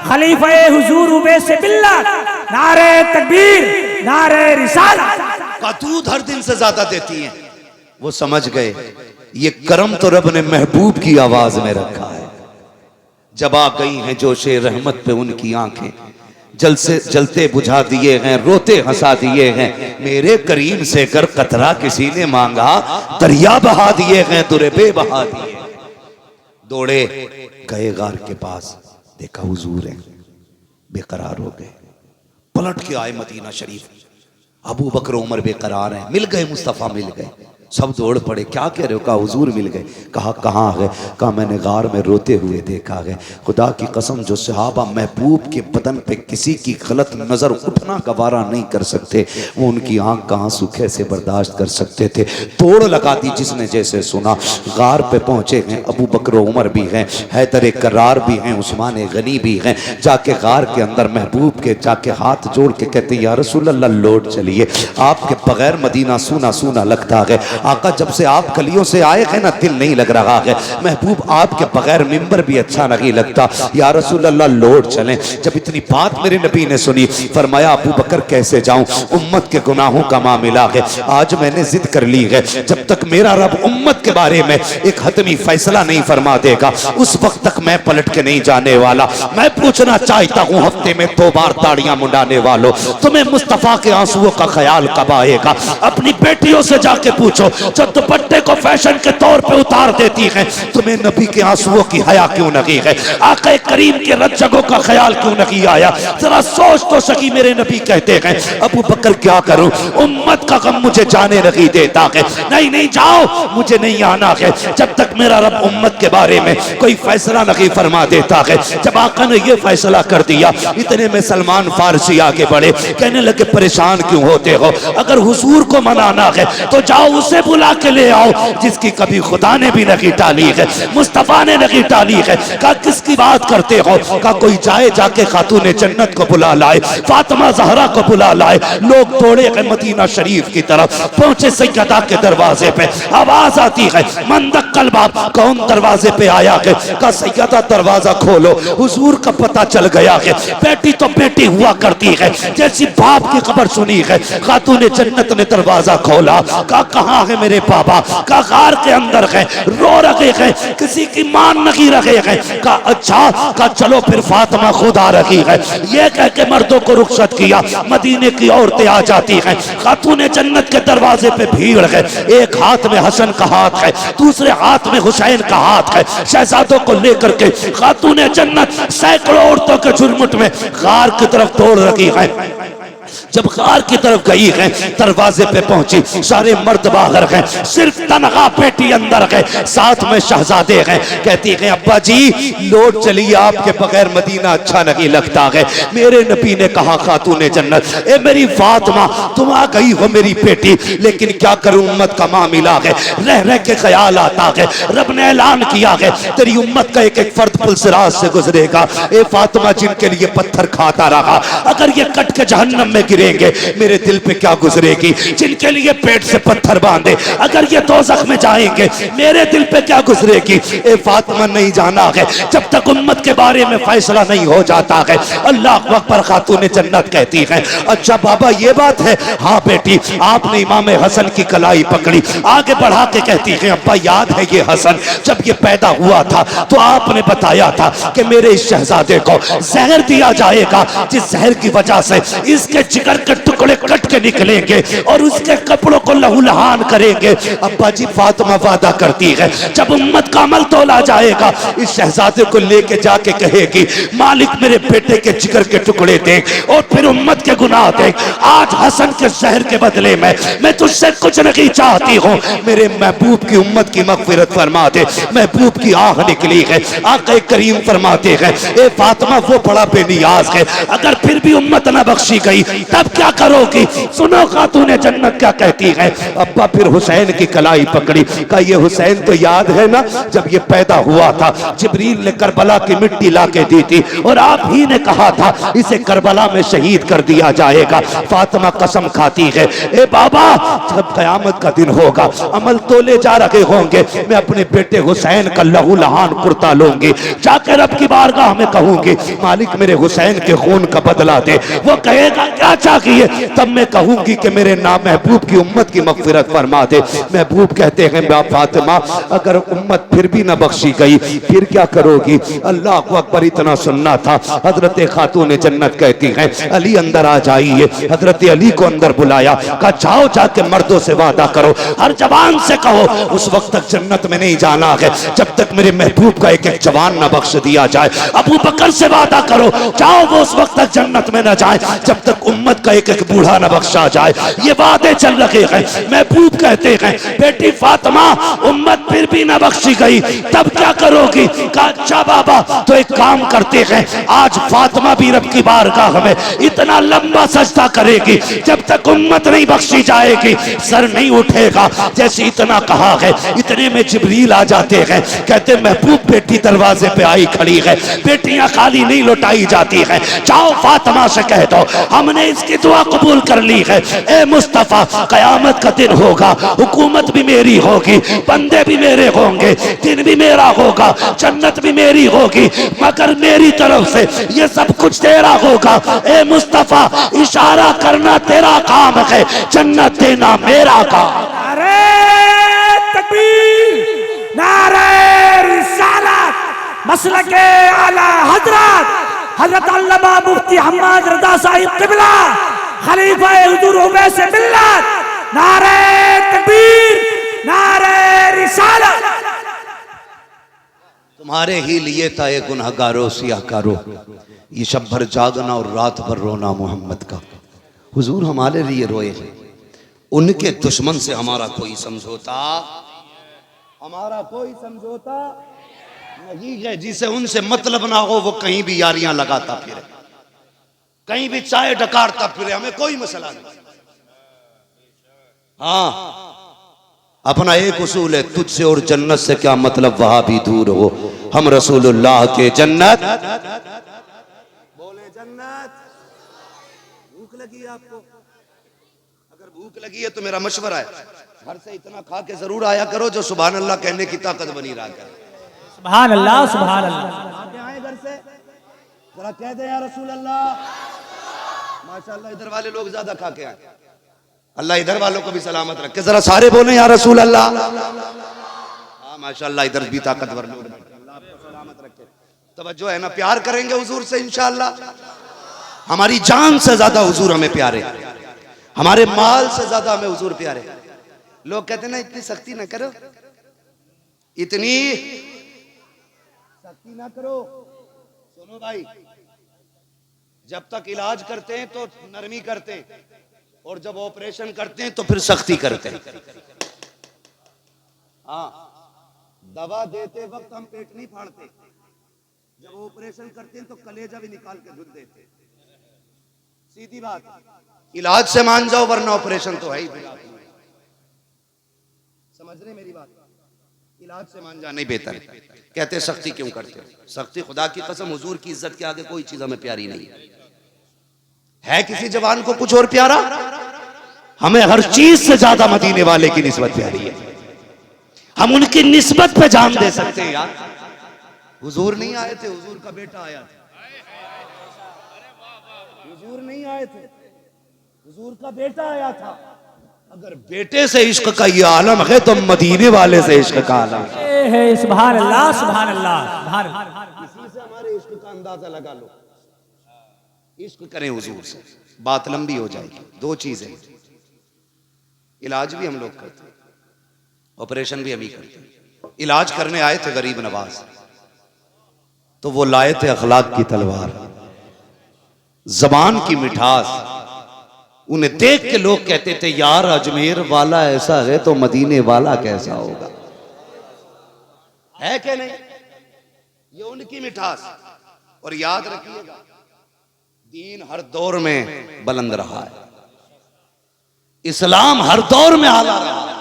खलीफा हुजूर उवैस बिल्ला, नारे तकबीर, नारे रिसालत। का दूध हर दिन से ज्यादा देती हैं। वो समझ गए ये करम तो रब ने महबूब की आवाज में रखा है। जब आ गई हैं जोशे रहमत पे उनकी आंखें, जल से जलते बुझा दिए हैं, रोते हंसा दिए हैं। मेरे करीम से कर कतरा किसी ने मांगा, दरिया बहा दिए हैं, दुरबे बहा दिए। दौड़े गए गार के पास, देखा हुजूर है, बेकरार हो गए। पलट के आए मदीना शरीफ, अबू बकर उमर बेकरार हैं, मिल गए मुस्तफ़ा, मिल गए। सब दौड़ पड़े, क्या कह रहे हो? कहा हुजूर मिल गए। कहा कहाँ है? कहा मैंने गार में रोते हुए देखा है। खुदा की कसम जो सहाबा महबूब के बदन पे किसी की गलत नजर उठना गवारा नहीं कर सकते, वो उनकी आंख का आंसू कैसे बर्दाश्त कर सकते थे। तोड़ लगा दी जिसने जैसे सुना। गार पे पहुंचे हैं, अबू बकर उमर भी हैं, हैदर करार भी हैं, उस्मान गनी भी हैं। जाके गार के अंदर महबूब के जाके हाथ जोड़ के कहते या रसूल अल्लाह लौट चलिए, आपके बगैर मदीना सूना सूना लगता है। आका जब से आप गलियों से आए हैं ना दिल नहीं लग रहा है। महबूब आपके बगैर मिंबर भी अच्छा नहीं लगता, या रसूल अल्लाह लौट चलें। जब इतनी बात मेरे नबी ने सुनी, फरमाया अबू बकर कैसे जाऊं, उम्मत के गुनाहों का मामला है। आज मैंने जिद कर ली है, जब तक मेरा रब उम्मत के बारे में एक हतमी फैसला नहीं फरमा देगा उस वक्त तक मैं पलट के नहीं जाने वाला। मैं पूछना चाहता हूँ हफ्ते में 2 बार ताड़ियां मुंडाने वालों, तुम्हें मुस्तफा के आंसुओं का ख्याल कब आएगा? अपनी बेटियों से जाके पूछो जो दुपट्टे को फैशन के तौर पे उतार देती हैं, तुम्हें नबी के आंसुओं की हया क्यों नहीं है? आका करीम के रज्जगों का ख्याल क्यों नहीं आया? जरा सोच तो सकी। मेरे नबी कहते हैं अबू बकर क्या करूं, उम्मत का गम मुझे जाने नहीं देता है। नहीं नहीं जाओ, मुझे नहीं आना है जब तक मेरा रब उम्मत के बारे में कोई फैसला नहीं फरमा देता है। जब आका ने यह फैसला कर दिया, इतने में सलमान फारसी आगे बढ़े, कहने लगे परेशान क्यों होते हो? अगर हुजूर को मनाना है तो जाओ उसे बुला के ले आओ जिसकी कभी खुदा ने भी नहीं टाली है, मुस्तफा ने नहीं टाली है। कहा किसकी बात करते हो? कहा कोई जाए जाके खातून जन्नत को बुला लाए, फातिमा जहरा को बुला लाए। लोग दौड़े गए मदीना शरीफ की तरफ, पहुंचे सैयदा के दरवाजे पे, आवाज आती है मंदक्कल बाप, कौन दरवाजे पे आया है? कहा सैयदा दरवाजा खोलो। हुजूर का पता चल गया है, बेटी तो बेटी हुआ करती है, जैसी बाप की खबर सुनी है। खातून जन्नत ने दरवाजा खोला, कहा कहाँ है मेरे बाबा का गार के अंदर है, रो रहे हैं, किसी की मान नहीं रहे हैं। का अच्छा का चलो फिर फातिमा खुद आ रही है। ये कह के मर्दों को रुखसत किया, मदीने की औरतें आ जाती हैं। खातूने जन्नत के दरवाजे पे भीड़ है, एक हाथ में हसन का हाथ है, दूसरे हाथ में हुसैन का हाथ है। शहजादों को लेकर के खातूने जन्नत सैकड़ों औरतों के झुरमुट में गार की तरफ दौड़ रही है। जब गार की तरफ गई है, दरवाजे पे पहुंची, सारे मर्द बाहर हैं, सिर्फ तनहा बेटी अंदर है, साथ में शहजादे हैं। कहती है अब्बा जी लौट चलिए, आपके बगैर मदीना अच्छा नहीं लगता है। मेरे नबी ने कहा खातूने जन्नत, ए मेरी फातिमा तुम आ गई हो मेरी बेटी, लेकिन क्या करूं उम्मत का मामला है, रह रह के ख्याल आता है। रब ने ऐलान किया है तेरी उम्मत का एक एक फर्द पुलसिराज से गुजरेगा। ए फातिमा जिनके लिए पत्थर खाता रहा, अगर ये कट के जहन्नम में गिरेंगे मेरे दिल पे क्या गुजरेगी। जिनके लिए पेट से पत्थर बांधे, अगर ये दोज़ख में जाएंगे मेरे दिल पे क्या गुजरेगी। ए फातिमा नहीं जाना है जब तक उम्मत के बारे में फैसला नहीं हो जाता है। अल्लाह अकबर। खातूने जन्नत कहती है अच्छा बाबा ये बात है। हाँ बेटी, आपने इमाम हसन की कलाई पकड़ी, आगे बढ़ा के कहती है अब्बा याद है ये हसन जब ये पैदा हुआ था तो आपने बताया था कि मेरे इस शहजादे को जहर दिया जाएगा, जिस जहर की वजह से इसके जिगर के टुकड़े कट के निकलेंगे और उसके कपड़ों को लहूलुहान करेंगे। अब्बा जी फातिमा वादा करती है जब उम्मत का अमल तोला जाएगा इस शहजादे को लेके जाके कहेगी मालिक मेरे बेटे के जिगर के टुकड़े दे और फिर उम्मत के गुनाह दे। आज हसन के जहर के बदले में मैं तुझसे कुछ नहीं चाहती हूँ, मेरे महबूब की उम्मत की मगफिरत फरमा दे। महबूब की आह निकली है, आक़ा करीम फरमाते हैं ए फातिमा वो बड़ा बेनियाज है, अगर फिर भी उम्मत न बख्शी गई तब क्या करोगी। सुनो खातूने जन्नत क्या कहती है। अब्बा फिर हुसैन की कलाई पकड़ी, का ये हुसैन तो याद है ना जब ये पैदा हुआ था जिब्रील ने करबला की मिट्टी लाके दी थी और आप ही ने कहा था इसे करबला में शहीद कर दिया जाएगा। फातिमा कसम खाती है ए बाबा जब कयामत का दिन होगा अमल तोले जा रहे होंगे, मैं अपने बेटे हुसैन का लहू लहान कुर्ता लूंगी, जाकर रब की बारगाह में कहूंगी मालिक मेरे हुसैन के खून का बदला दे। वो कहेगा क्या चाहिए, तब मैं कहूंगी कि मेरे नाम महबूब की उम्मत की मगफिरत फरमा दे। महबूब कहते हैं फातिमा अगर उम्मत फिर भी न बख्शी गई फिर क्या करोगी। अल्लाह को अकबर। इतना सुनना था। हजरत खातून जन्नत कहती हैं अली अंदर आ जाइए। हजरत अली को अंदर बुलाया, कहा जाओ जाके मर्दों से वादा करो, हर जवान से कहो उस वक्त तक जन्नत में नहीं जाना है जब तक मेरे महबूब का एक एक जवान न बख्श दिया जाए। अबू बकर से वादा करो जाओ वो उस वक्त तक जन्नत में न जाए जब तक उम्मत का एक एक बूढ़ा न बख्शा जाए। ये वादे चल रहे हैं। महबूब कहते हैं बेटी फातिमा उम्मत फिर भी न बख्शी गई तब क्या करोगी। कहा अच्छा बाबा तो एक काम करते हैं आज फातिमा भी रब की बारगाह में इतना लंबा सजदा करेगी जब तक उम्मत नहीं बख्शी जाएगी सर नहीं उठेगा। जैसे इतना कहा है इतने में जिब्रील आ जाते हैं, कहते महबूब बेटी दरवाजे पे आई खड़ी है, बेटियां खाली नहीं लौटाई जाती हैं, जाओ फातिमा से कह दो हमने इसकी दुआ कबूल कर ली है। ए मुस्तफा कयामत का दिन होगा, हुकूमत भी मेरी होगी, बंदे भी मेरे होंगे, दिन भी मेरा होगा, जन्नत भी मेरी होगी, मगर मेरी तरफ से ये सब कुछ तेरा होगा। ए मुस्तफा इशारा करना तेरा काम है, जन्नत देना मेरा काम। नारे तकबीर, नारे रिसालत, मसलके आला हजरत हजरत अल्लामा मुफ्ती हम्माद रजा साहिब क़िबला खलीफा हुजूर उवैस मिल्लत, नारे तकबीर, नारे रिसालत। तुम्हारे ही लिए था ये गुनहगारो सियाकारो, ये शब भर जागना और रात भर रोना मोहम्मद का। हुजूर हमारे लिए रोए हैं, उनके दुश्मन से हमारा कोई समझौता, हमारा कोई समझौता नहीं है। जिसे उनसे मतलब ना हो वो कहीं भी यारियां लगाता फिरे, कहीं भी चाय डकारता फिरे, हमें कोई मसला नहीं। हाँ अपना एक उसूल है, तुझसे और जन्नत से क्या मतलब वहां भी दूर हो, हम रसूलुल्लाह के जन्नत। बोले जन्नत। भूख लगी है आपको, अगर भूख लगी है तो मेरा मशवरा है घर से इतना खा के जरूर आया करो जो सुभान अल्लाह कहने की ताकत बनी रहा करे। सुभान अल्लाह, सुभान अल्लाह। आके आए घर से जरा कह दे या रसूल अल्लाह। माशाअल्लाह इधर वाले लोग ज्यादा खा के आए, अल्लाह इधर वालों को भी सलामत रखे, जरा सारे बोले या रसूल अल्लाह। हाँ माशाअल्लाह, इधर भी ताकतवर लोग, अल्लाह आपको सलामत रखे। तवज्जो है ना, प्यार करेंगे हुजूर से इंशाअल्लाह। हमारी जान से ज्यादा हुजूर हमें प्यारे, हमारे माल से ज्यादा हमें हुजूर प्यारे। लोग कहते ना इतनी सख्ती ना करो, इतनी सख्ती ना करो। सुनो भाई, जब तक इलाज करते हैं तो नरमी करते हैं, और जब ऑपरेशन करते हैं तो फिर सख्ती करते हैं। हाँ, दवा देते वक्त हम पेट नहीं फाड़ते, जब ऑपरेशन करते हैं तो कलेजा भी निकाल के धुल देते। सीधी बात, इलाज से मान जाओ वरना ऑपरेशन तो है ही। समझ रहे मेरी बात? इलाज से मान जाना ही बेहतर है। कहते सख्ती क्यों करते हो? सख्ती, खुदा की कसम हुजूर की इज्जत के आगे कोई चीज हमें प्यारी नहीं है। किसी जवान को कुछ और प्यारा? हमें हर चीज से ज्यादा मदीने वाले की निस्बत प्यारी है। हम उनकी निस्बत पे जान दे सकते हैं यार। हुजूर नहीं आए थे, हुजूर का बेटा आया था। हुजूर नहीं आए थे, हुजूर का बेटा आया था। अगर बेटे से इश्क का ये आलम है तो मदीने वाले से इश्क का आलम है। सुभान अल्लाह, सुभान अल्लाह, सुभान अल्लाह। इसी से हमारे इश्क का अंदाजा लगा लो। इश्क करें हुजूर से, बात लंबी हो जाएगी। दो चीजें, इलाज भी हम लोग करते हैं, ऑपरेशन भी हम ही करते हैं। इलाज करने आए थे गरीब नवाज, तो वो लाए थे अखलाक की तलवार, जबान की मिठास। उन्हें देख के लोग कहते थे यार अजमेर वाला ऐसा है तो मदीने वाला कैसा होगा। है क्या नहीं? ये उनकी मिठास। और याद रखिएगा, दीन हर दौर में बुलंद रहा है, इस्लाम हर दौर में आला रहा है,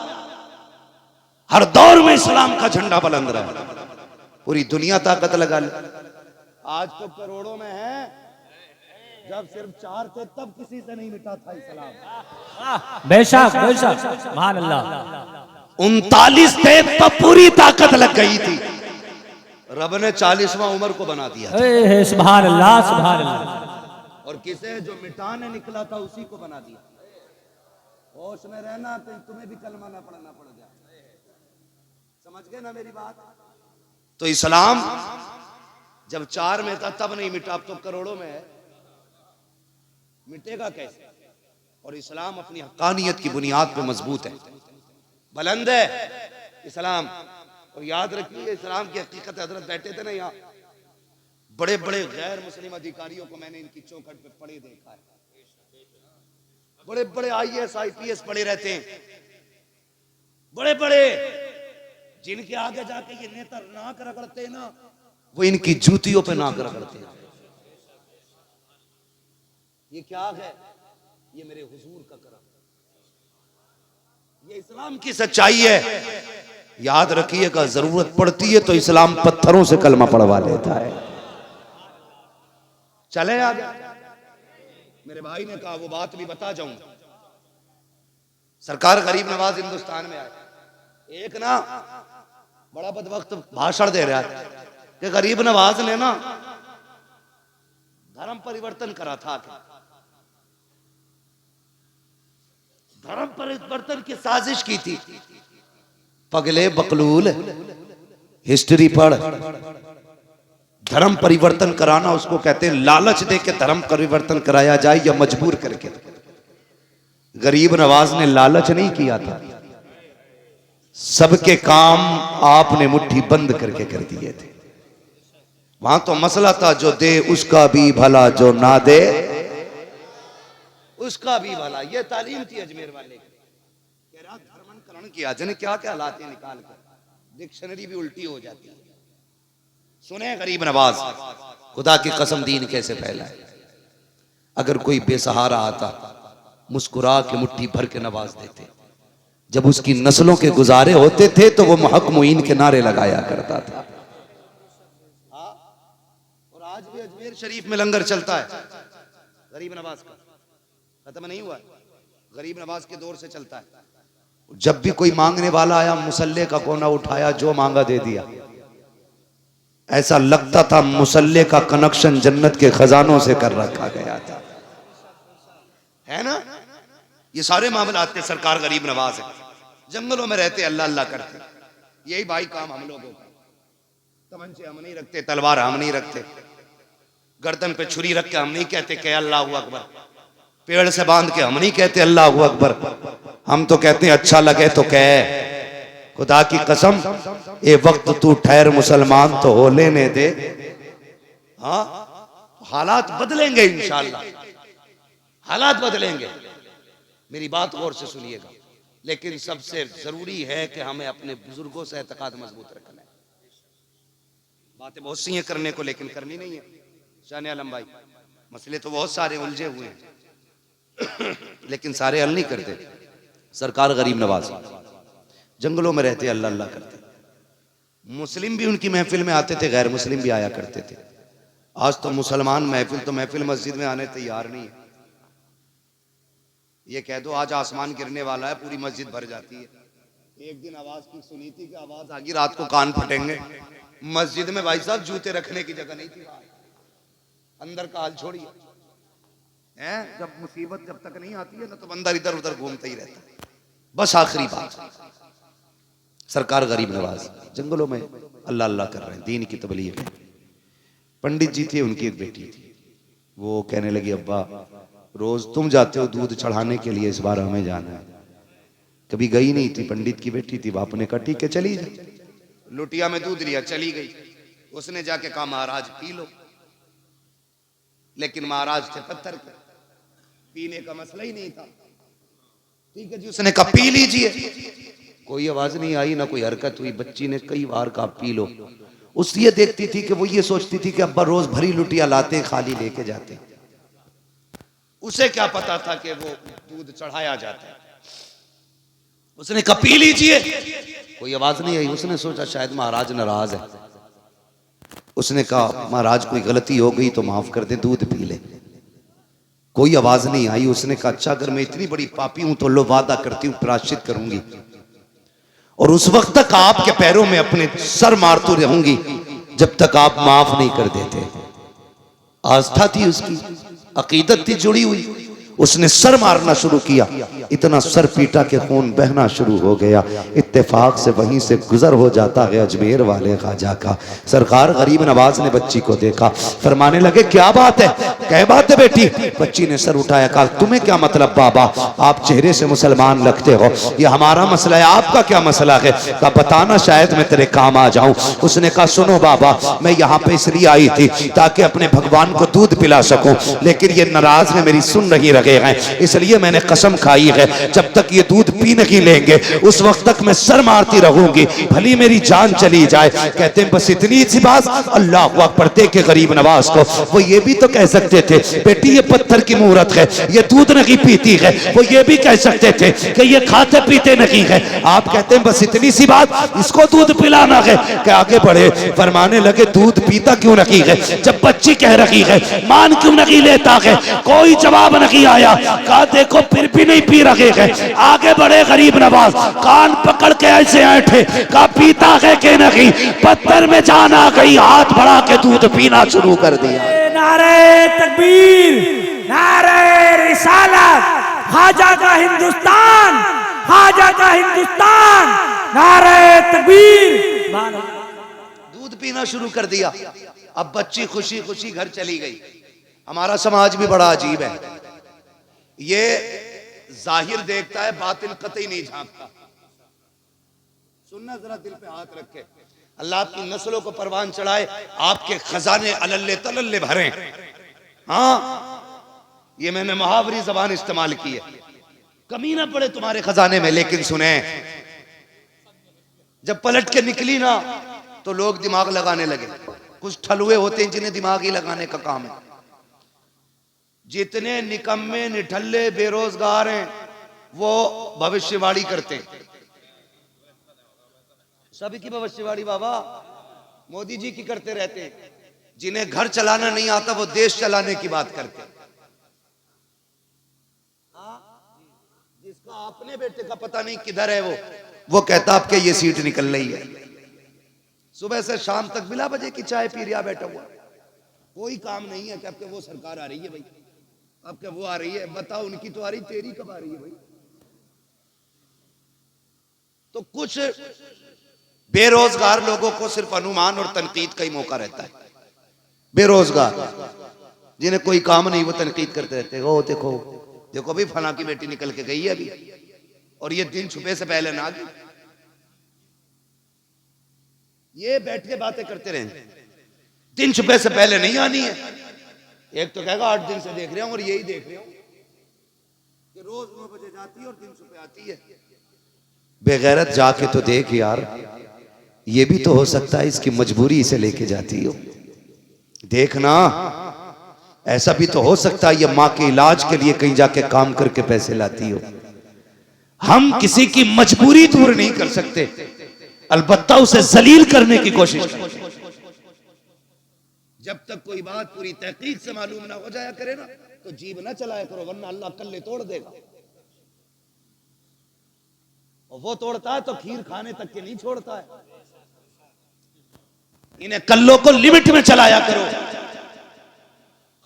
हर दौर में इस्लाम का झंडा बुलंद रहा है। पूरी दुनिया ताकत लगा ले। आज तो करोड़ों में है, जब सिर्फ 4 थे तब किसी से नहीं मिटा था इस्लाम। बेशक बेशक, सुभान अल्लाह। 39 थे तब पूरी ताकत लग गई थी। रब ने 40वां उमर को बना दिया था। सुभान अल्लाह, सुभान अल्लाह। और किसे जो मिटाने निकला था उसी को बना दिया। होश में रहना, तो तुम्हें भी कलमा ना पढ़ना पड़ जाए। समझ गए ना मेरी बात? तो इस्लाम जब 4 में था तब नहीं मिटा, अब तो करोड़ों में है, मिटेगा कैसे? और इस्लाम अपनी हक्कानियत की बुनियाद पे मजबूत है, बुलंद है इस्लाम। और याद रखिए, इस्लाम की हकीकत, हजरत बैठे थे ना यहाँ, बड़े बड़े गैर मुस्लिम अधिकारियों को मैंने इनकी चौखट पे पढ़े देखा है। बड़े बड़े IAS IPS पढ़े रहते हैं, बड़े बड़े, जिनके आगे जाके ये नेता नाक रगड़ते हैं ना, वो इनकी जूतियों पे नाक रगड़ते हैं। ये क्या है? ये मेरे हुजूर का करम, ये इस्लाम की सच्चाई है। याद रखिएगा, जरूरत पड़ती है तो इस्लाम पत्थरों से कलमा पढ़वा लेता है। चले आगे। मेरे भाई ने कहा वो बात भी बता जाऊंगा। सरकार गरीब नवाज हिंदुस्तान में आए, एक ना बड़ा बदवक्त भाषण दे रहा है कि गरीब नवाज ने ना धर्म परिवर्तन करा था। धर्म परिवर्तन की साजिश की थी। पगले बकलूल, हिस्ट्री पढ़। धर्म परिवर्तन कराना उसको कहते हैं लालच दे के धर्म परिवर्तन कराया जाए या मजबूर करके। गरीब नवाज ने लालच नहीं किया था, सबके काम आपने मुट्ठी बंद करके कर दिए थे। वहां तो मसला था जो दे उसका भी भला, जो ना दे उसका भी भला। ये तालीम थी अजमेर वाले की। कह रहा धर्मांतरण किया, जने क्या क्या लाते निकाल कर, डिक्शनरी भी उल्टी हो जाती है। सुने गरीब नवाज, खुदा की कसम दीन कैसे फैला है। अगर कोई बेसहारा आता, मुस्कुरा के मुट्ठी भर के नवाज देते। जब उसकी नस्लों के गुजारे होते थे तो वो महक मुईन के नारे लगाया करता था। और आज भी अजमेर शरीफ में लंगर चलता है गरीब नवाज का, खत्म नहीं हुआ, गरीब नवाज के दौर से चलता है। जब भी कोई मांगने वाला आया, मुसल्ले का कोना उठाया, जो मांगा दे दिया। ऐसा लगता था मुसल्ले का कनेक्शन जन्नत के खजानों से कर रखा गया था, है ना? ये सारे मामलात के सरकार गरीब नवाज है। जंगलों में रहते अल्लाह अल्लाह करते, यही भाई काम हम लोगों का। तमंचे हम नहीं रखते, तलवार हम नहीं रखते, गर्दन पे छुरी रख के हम नहीं कहते कि अल्लाह अकबर, पेड़ से बांध के हम नहीं कहते अल्लाह अकबर। हम तो कहते हैं अच्छा लगे तो कह, खुदा की कसम ये वक्त तू ठहर मुसलमान तो हो लेने दे। हाँ, हालात बदलेंगे इंशाअल्लाह, हालात बदलेंगे। मेरी बात गौर से सुनिएगा। लेकिन सबसे जरूरी है कि हमें अपने बुजुर्गों से एतकाद मजबूत रखना है। बातें बहुत सी हैं करने को, लेकिन करनी नहीं है। शान आलम भाई, मसले तो बहुत सारे उलझे हुए हैं लेकिन सारे हल नहीं करते। सरकार गरीब नवाज जंगलों में रहते अल्लाह अल्लाह करते। मुस्लिम भी उनकी महफिल में आते थे, गैर मुस्लिम भी आया करते थे। आज तो मुसलमान महफिल मस्जिद में आने तैयार नहीं है। ये कह दो आज आसमान गिरने वाला है, पूरी मस्जिद भर जाती है। एक दिन आवाज की सुनी थी कि आवाज आ गई रात को कान फटेंगे। मस्जिद में भाई साहब जूते रखने की जगह नहीं थी। अंदर का हाल छोड़िए, जब मुसीबत जब तक नहीं आती है ना तो बंदा इधर उधर घूमता ही रहता है। बस आखिरी बात, सरकार गरीब नवाज जंगलों में अल्लाह अल्लाह कर रहे हैं, दीन की तबलीग है। पंडित जी थे, उनकी एक बेटी थी, वो कहने लगी अब्बा रोज तुम जाते हो दूध चढ़ाने के लिए, इस बार हमें जाना है। कभी गई नहीं थी, पंडित की बेटी थी। बाप ने कहा ठीक है चली जा। लुटिया में दूध लिया, चली गई। उसने जाके कहा महाराज पी लो, लेकिन महाराज थे पत्थर के, पीने का मसला ही नहीं था। ठीक है जी, उसने कहा पी लीजिए। कोई आवाज नहीं आई, ना कोई हरकत हुई। बच्ची ने कई बार कहा पी लो। उस ये देखती थी कि वो ये सोचती थी कि अब्बा रोज भरी लुटिया लाते खाली लेके जाते। उसे क्या पता था कि वो दूध चढ़ाया जाता है। उसने कहा पी लीजिए, कोई आवाज नहीं आई। उसने सोचा शायद महाराज नाराज है। उसने कहा महाराज कोई गलती हो गई तो माफ कर दे, दूध पी ले। कोई आवाज नहीं आई। उसने कहा अच्छा अगर मैं इतनी बड़ी पापी हूं तो लो वादा करती हूं प्रायश्चित करूंगी, और उस वक्त तक आपके पैरों में अपने सर मारती रहूंगी जब तक आप माफ नहीं कर देते। आस्था थी उसकी, अकीदत थी जुड़ी हुई। उसने सर मारना शुरू किया, इतना सर पीटा कि खून बहना शुरू हो गया। इत्तेफाक से वहीं से गुजर हो जाता है अजमेर वाले ख्वाजा का। सरकार गरीब नवाज ने बच्ची को देखा, फरमाने लगे क्या बात है? क्या बात है बेटी? बच्ची ने सर उठाया, कहा तुम्हें क्या मतलब बाबा, आप चेहरे से मुसलमान लगते हो, ये हमारा मसला है, आपका क्या मसला है? कहा बताना शायद मैं तेरे काम आ जाऊं। उसने कहा सुनो बाबा, मैं यहाँ पे इसलिए आई थी ताकि अपने भगवान को दूध पिला सकूं, लेकिन ये नाराज है, मेरी सुन नहीं रहे हैं, इसलिए मैंने कसम खाई है जब तक ये दूध पी नहीं लेंगे उस वक्त तक मैं सर मारती रहूंगी, भली मेरी जान चली जाए। कहते हैं बस इतनी सी बात अल्लाह अकबर दे के गरीब नवाज को। वो ये भी तो कह सकते थे बेटी ये पत्थर की मूरत है, ये दूध नहीं पीती है। वो ये भी कह सकते थे कि ये खाते पीते नहीं है। आप कहते हैं बस इतनी सी बात, इसको दूध पिलाना है। कि आगे बढ़े, फरमाने लगे दूध पीता क्यों नहीं है? जब बच्ची कह रही है मान क्यों नहीं लेता है? कोई जवाब नहीं आया। कहा देखो फिर भी नहीं पी रहे हैं। आगे बढ़े गरीब नवाज, कान पकड़ के ऐसे ऐठे, कहा पीता है कि नहीं? पत्थर में जान आ गई, हाथ बढ़ा के दूध पीना शुरू कर दिया। नारे तकबीर, नारे रिसालत, ख्वाजा का हिंदुस्तान, ख्वाजा का हिंदुस्तान, नारे तकबीर। दूध पीना शुरू कर दिया। अब बच्ची खुशी खुशी घर चली गई। हमारा समाज भी बड़ा अजीब है, ये जाहिर देखता है, बातिन कतई नहीं झांकता। सुनना जरा दिल पे हाथ रखे। अल्लाह आपकी नस्लों को परवान चढ़ाए, आपके खजाने अलल्ले तलल्ले भरे। हाँ, ये मैंने मुहावरी जबान इस्तेमाल की है। कमी ना पड़े तुम्हारे खजाने में। लेकिन सुने, जब पलट के निकली ना तो लोग दिमाग लगाने लगे। कुछ ठलुए होते हैं जिन्हें दिमाग ही लगाने का काम है। जितने निकम्मे निठल्ले बेरोजगार हैं वो भविष्यवाणी करते हैं। सभी की भविष्यवाणी बाबा मोदी जी की करते रहते हैं। जिन्हें घर चलाना नहीं आता वो देश चलाने की बात करते हैं। जिसका अपने बेटे का पता नहीं किधर है वो कहता आपके ये सीट निकल रही है। सुबह से शाम तक बिला बजे की चाय पी रिया बैठा हुआ, कोई काम नहीं है कि आपके वो सरकार आ रही है भाई, आपके वो आ रही है, बताओ उनकी तो आ रही, तेरी कब आ रही है भाई? तो कुछ बेरोजगार लोगों को सिर्फ अनुमान और तनकीद का ही मौका रहता है। बेरोजगार जिन्हें कोई काम नहीं, वो तनकीद करते रहते हैं। ओ देखो देखो भाई फला की बेटी निकल के गई है अभी, और ये दिन छुपे से पहले ना गई। ये बैठ के बातें करते रहे, दिन छुपे से पहले नहीं आनी है। एक तो कहेगा 8 दिन से देख रहा हूं, और यही देख रहा हूं कि रोज 9 बजे जाती है और दिन छुपे आती है। बेगैरत जाके तो देख यार, ये भी तो हो सकता है इसकी मजबूरी इसे लेके जाती हो। देखना, ऐसा भी तो हो सकता है ये माँ के इलाज के लिए कहीं जाके काम करके पैसे लाती हो। हम किसी की मजबूरी दूर नहीं कर सकते, अलबत्ता उसे जलील करने की कोशिश करें। जब तक कोई बात पूरी तहकीक से मालूम ना हो जाया करे ना, तो जीभ ना चलाया करो, वरना अल्लाह कल्ले तोड़ देगा। और वो तोड़ता है तो खीर खाने तक के नहीं छोड़ता है। इन्हें कल्लों को लिमिट में चलाया करो,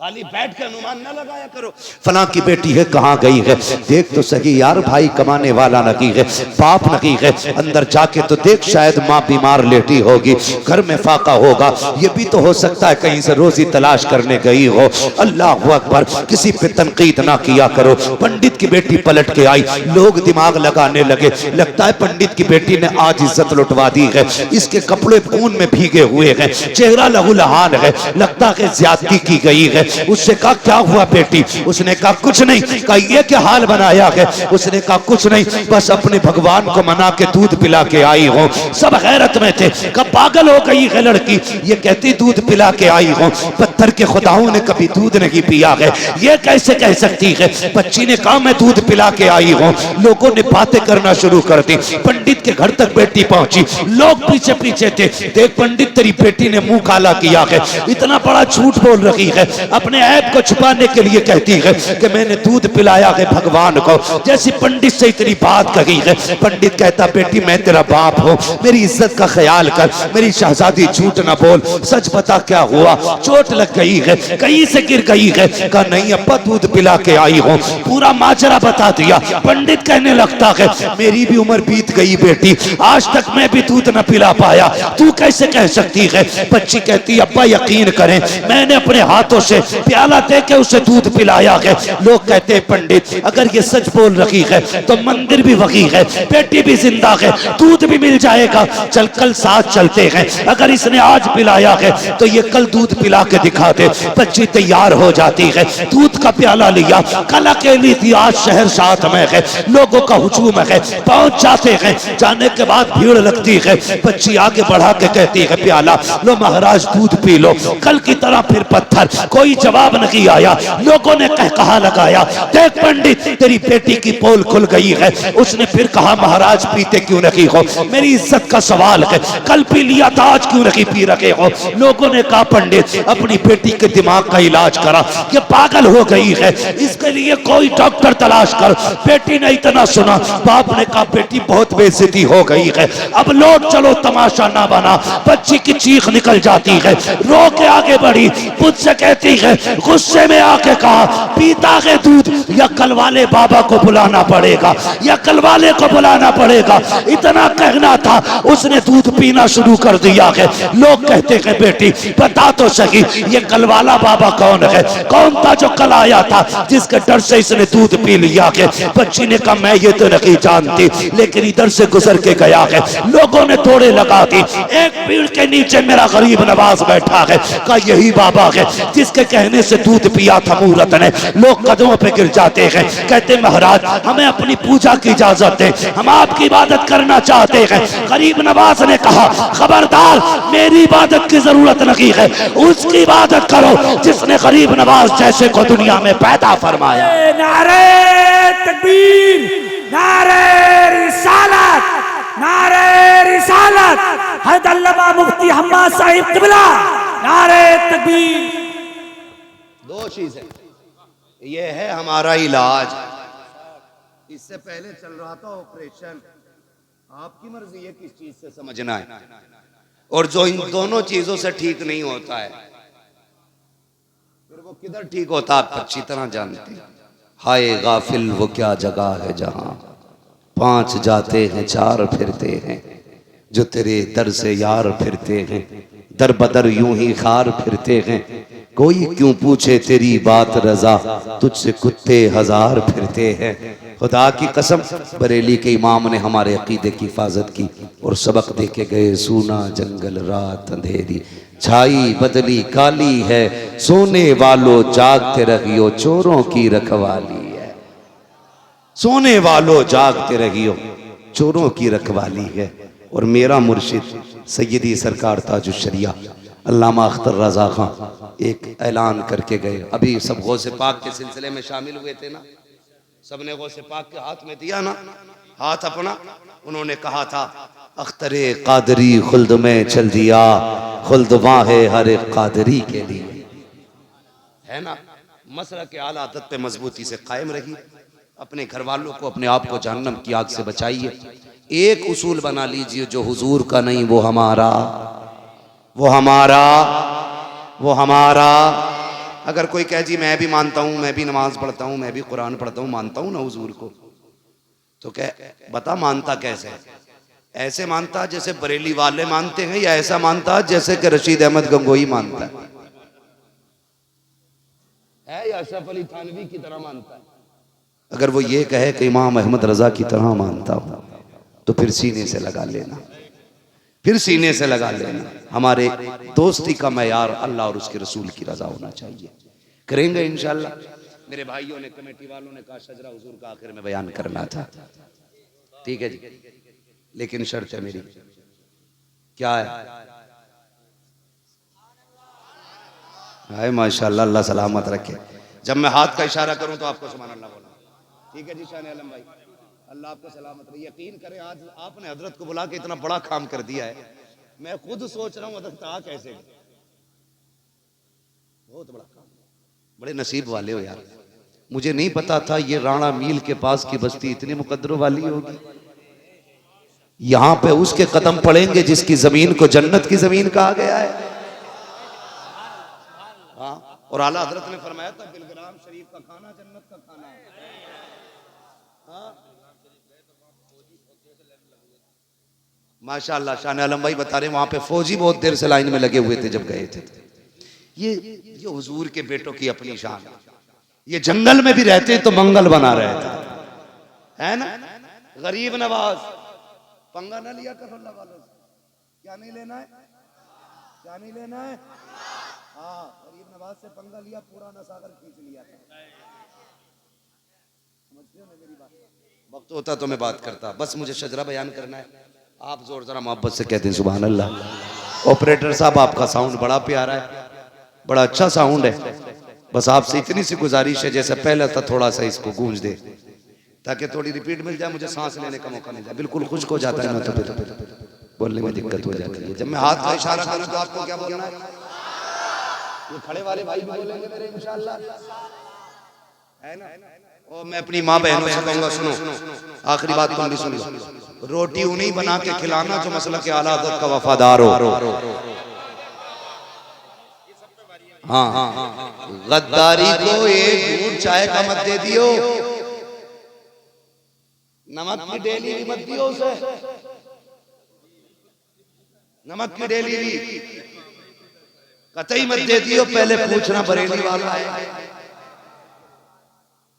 खाली बैठ के अनुमान ना लगाया करो। फला की बेटी है, कहां गई है, देख तो सही यार, भाई कमाने वाला नहीं है, बाप नहीं है, अंदर जाके तो देख, शायद माँ बीमार लेटी होगी, घर में फाका होगा, ये भी तो हो सकता है कहीं से रोजी तलाश करने गई हो। अल्लाह अकबर, किसी पे तनकीद ना किया करो। पंडित की बेटी पलट के आई, लोग दिमाग लगाने लगे, लगता है पंडित की बेटी ने आज इज्जत लुटवा दी है, इसके कपड़े खून में भीगे हुए हैं, चेहरा लहूलुहान है, लगता है ज्यादती की गई है। उससे कहा क्या हुआ बेटी, उसने कहा कुछ नहीं। कहा ये क्या हाल बनाया है, उसने कहा कुछ नहीं, बस अपने भगवान को मना के दूध पिला के आई हूं। सब हैरत में थे, कहा पागल हो गई है लड़की, ये कहती दूध पिला के आई हूं, पत्थर के खुदाओं ने कभी दूध नहीं पिया है, ये कैसे कह सकती है। बच्ची ने कहा मैं दूध पिला के आई हूं। लोगों ने बातें करना शुरू कर दी, पंडित के घर तक बेटी पहुंची, लोग पीछे पीछे थे, देख पंडित तेरी बेटी ने मुंह काला किया है, इतना बड़ा झूठ बोल रही है, अपने ऐब को छुपाने के लिए कहती है कि मैंने दूध पिलाया है भगवान को। जैसी पंडित से इतनी बात कही है, पंडित कहता बेटी मैं तेरा बाप हूं, मेरी इज्जत का ख्याल कर, मेरी शहजादी झूठ ना बोल, सच बता क्या हुआ, चोट लग गई है, कहीं से गिर गई है। कहा नहीं अब्बा दूध पिला के आई हूं, पूरा माजरा बता दिया। पंडित कहने लगता है मेरी भी उम्र बीत गई बेटी, आज तक मैं भी दूध न पिला पाया, तू कैसे कह सकती है। बच्ची कहती अब्बा यकीन करें, मैंने अपने हाथों से प्याला दे के उसे दूध पिलाया है। लोग कहते हैं पंडित अगर ये सच बोल रही है तो मंदिर भी वही है, बेटी भी जिंदा है, दूध भी मिल जाएगा, चल कल साथ चलते हैं, अगर इसने आज पिलाया है तो ये कल दूध पिला के दिखा दे। बच्ची तैयार हो जाती है, दूध का प्याला लिया, कल अकेली थी, आज शहर साथ में है, लोगों का हुजूम है, पहुंच जाते हैं, जाने के बाद भीड़ लगती है। बच्ची आगे बढ़ा के कहती है प्याला लो महाराज दूध पी लो, कल की तरह फिर पत्थर, कोई जवाब नहीं आया। लोगों ने कहा लगाया देख पंडित तेरी बेटी की पोल खुल गई है। उसने फिर कहा महाराज पीते क्यों नहीं हो, मेरी इज्जत का सवाल है, कल पी लिया था आज क्यों नहीं पी रहे हो। लोगों ने कहा पंडित अपनी बेटी के दिमाग का इलाज करा, ये पागल हो गई है, इसके लिए कोई डॉक्टर तलाश कर। बेटी ने इतना सुना, बाप ने कहा बेटी बहुत बेइज्जती हो गई है, अब लौट चलो तमाशा ना बना। बच्ची की चीख निकल जाती है, रो के आगे बढ़ी, मुझसे कहती है गुस्से में आके कहा पीता है दूध या कल वाले बाबा को बुलाना पड़ेगा, या कल वाले को बुलाना पड़ेगा। इतना कहना था उसने दूध पीना शुरू कर दिया है। लोग कहते हैं बेटी बता तो सही ये कल वाला बाबा कौन है, कौन था जो कल आया था जिसके डर से इसने दूध पी लिया है। बच्ची ने कहा मैं ये तो नहीं जानती, लेकिन इधर से गुजर के गया है। लोगों ने तोड़े लगा दी, एक पेड़ के नीचे मेरा गरीब नवाज बैठा है, का यही बाबा है जिसके कहने से दूध पिया था मूरत ने। लोग कदमों पे गिर जाते हैं, कहते महाराज हमें अपनी पूजा की इजाजत दे, हम आपकी इबादत करना चाहते हैं। गरीब नवाज ने कहा खबरदार मेरी इबादत की जरूरत नहीं है, उसकी इबादत करो जिसने गरीब नवाज जैसे को दुनिया में पैदा फरमाया। नारे तकबीर, नारे रिसालत, नारे रिसालत, हज़रत अल्लामा मुफ्ती हम्माद साहिब क़िबला, नारे तकबीर। दो चीजें, ये है हमारा इलाज। इससे पहले चल रहा था ऑपरेशन, आपकी मर्जी है किस चीज से समझना है, और जो इन दोनों चीजों से ठीक नहीं होता है फिर वो किधर ठीक होता आप अच्छी तरह जानते हैं। हाय गाफिल वो क्या जगह है जहां 5 जाते हैं 4 फिरते हैं, जो तेरे दर से यार फिरते हैं, दर बदर यूं ही खार फिरते हैं। कोई क्यों पूछे तेरी बात रजा, तुझसे कुत्ते 1000 फिरते हैं। खुदा की कसम, बरेली के इमाम ने हमारे अकीदे की हिफाजत की और सबक दे के गए। सूना जंगल रात अंधेरी, छाई बदली काली है, सोने वालों जागते रहियो, चोरों की रखवाली है। सोने वालों जागते रहियो, चोरों की रखवाली है। और मेरा मुर्शिद सैयदी सरकार ताजुश्शरिया अल्लामा अख्तर रजा खां एक ऐलान करके गए। अभी सब गौसे पाक के सिलसिले में शामिल हुए थे ना, सबने गौसे पाक के हाथ में दिया ना हाथ अपना। उन्होंने कहा था अख्तरे कादरी खुल्द में चल दिया, खुल्द वाहे हर एक कादरी के लिए। है ना, मसला के आला आदत पे मजबूती से कायम रही, अपने घर वालों को अपने आप को जहन्नम की आग से बचाइए। एक उसूल बना लीजिए, जो हुजूर का नहीं वो हमारा, वो हमारा, वो हमारा। अगर कोई कहे जी मैं भी मानता हूं, मैं भी नमाज पढ़ता हूं, मैं भी कुरान पढ़ता हूं, मानता हूं ना हुजूर को, तो कह बता मानता कैसे? ऐसे मानता जैसे बरेली वाले मानते हैं, या ऐसा मानता जैसे कि रशीद अहमद गंगोई मानता है या अशरफ अली थानवी की तरह मानता है? अगर वो ये कहे कि इमाम अहमद रजा की तरह मानता हूं, तो फिर सीने से लगा लेना, फिर सीने से लगा लेना। हमारे दोस्ती का मयार अल्लाह और उसके रसूल की रजा होना चाहिए। करेंगे इंशाअल्लाह। मेरे भाइयों ने, कमेटी वालों ने कहा शजरा हुजूर का आखिर में बयान करना था, ठीक है जी, लेकिन शर्त है मेरी, क्या है? हाय माशाअल्लाह, अल्लाह सलामत रखे। जब मैं हाथ का इशारा करूं तो आपको सुभान अल्लाह बोलना, ठीक है जी? शान आलम भाई, अल्लाह आपको सलामत रहे। यकीन करें आज आपने हजरत को बुला के इतना बड़ा काम कर दिया है, मैं खुद सोच रहा हूं हजरत आ कैसे, बहुत बड़ा काम। बड़े नसीब वाले हो यार, मुझे नहीं पता था ये राणा मील के पास की बस्ती इतनी मुकद्दरों वाली होगी। यहां पे उसके कदम पड़ेंगे जिसकी जमीन को जन्नत की जमीन कहा गया है। हाँ, और आला हजरत ने फरमाया था बिलग्राम शरीफ का खाना जन्नत का खाना है। हाँ, माशाअल्लाह शान आलम भाई बता रहे वहां पे फौजी बहुत देर से लाइन में लगे हुए थे जब गए थे। ये हुजूर के बेटों की अपनी शान। ये जंगल में भी रहते तो मंगल बना रहता है ना। गरीब नवाज, पंगा ना लिया करो अल्लाह वालों से। क्या नहीं लेना है, क्या नहीं लेना है? हाँ, गरीब नवाज से पंगा लिया, पुराना सागर खींच लिया था। समझते हो ना मेरी बात? वक्त होता तो मैं बात करता, बस मुझे शजरा बयान करना है। आप जोर जरा मोहब्बत से कहते हैं सुभान अल्लाह। ऑपरेटर साहब आपका साउंड बड़ा प्यारा है, बड़ा अच्छा साउंड है। बस आपसे इतनी सी गुजारिश है, जैसे पहले था थोड़ा सा इसको गूंज दे, ताकि थोड़ी रिपीट मिल जाए, मुझे सांस लेने का मौका मिल जाए। बिल्कुल खुश्क हो जाता है ना, तो फिर बोलने में दिक्कत हो जाती है। जब मैं हाथ का इशारा करूं तो आपको क्या बोलना है? ये खड़े वाले भाई भी बोलेंगे मेरे इंशाअल्लाह, है ना। और मैं अपनी माँ बहनों से कहूंगा, सुनो आखिरी बात तुम भी सुन लो, रोटी उन्हीं बना के खिलाना जो मसलक के आला हज़रत का वफादार हो। हाँ, गद्दारी को एक घूंट चाय का मत दे दियो, नमक की डेली भी मत दियो उसे, नमक की डेली भी कतई मत दे दियो। पहले पूछना बरेली वाला है,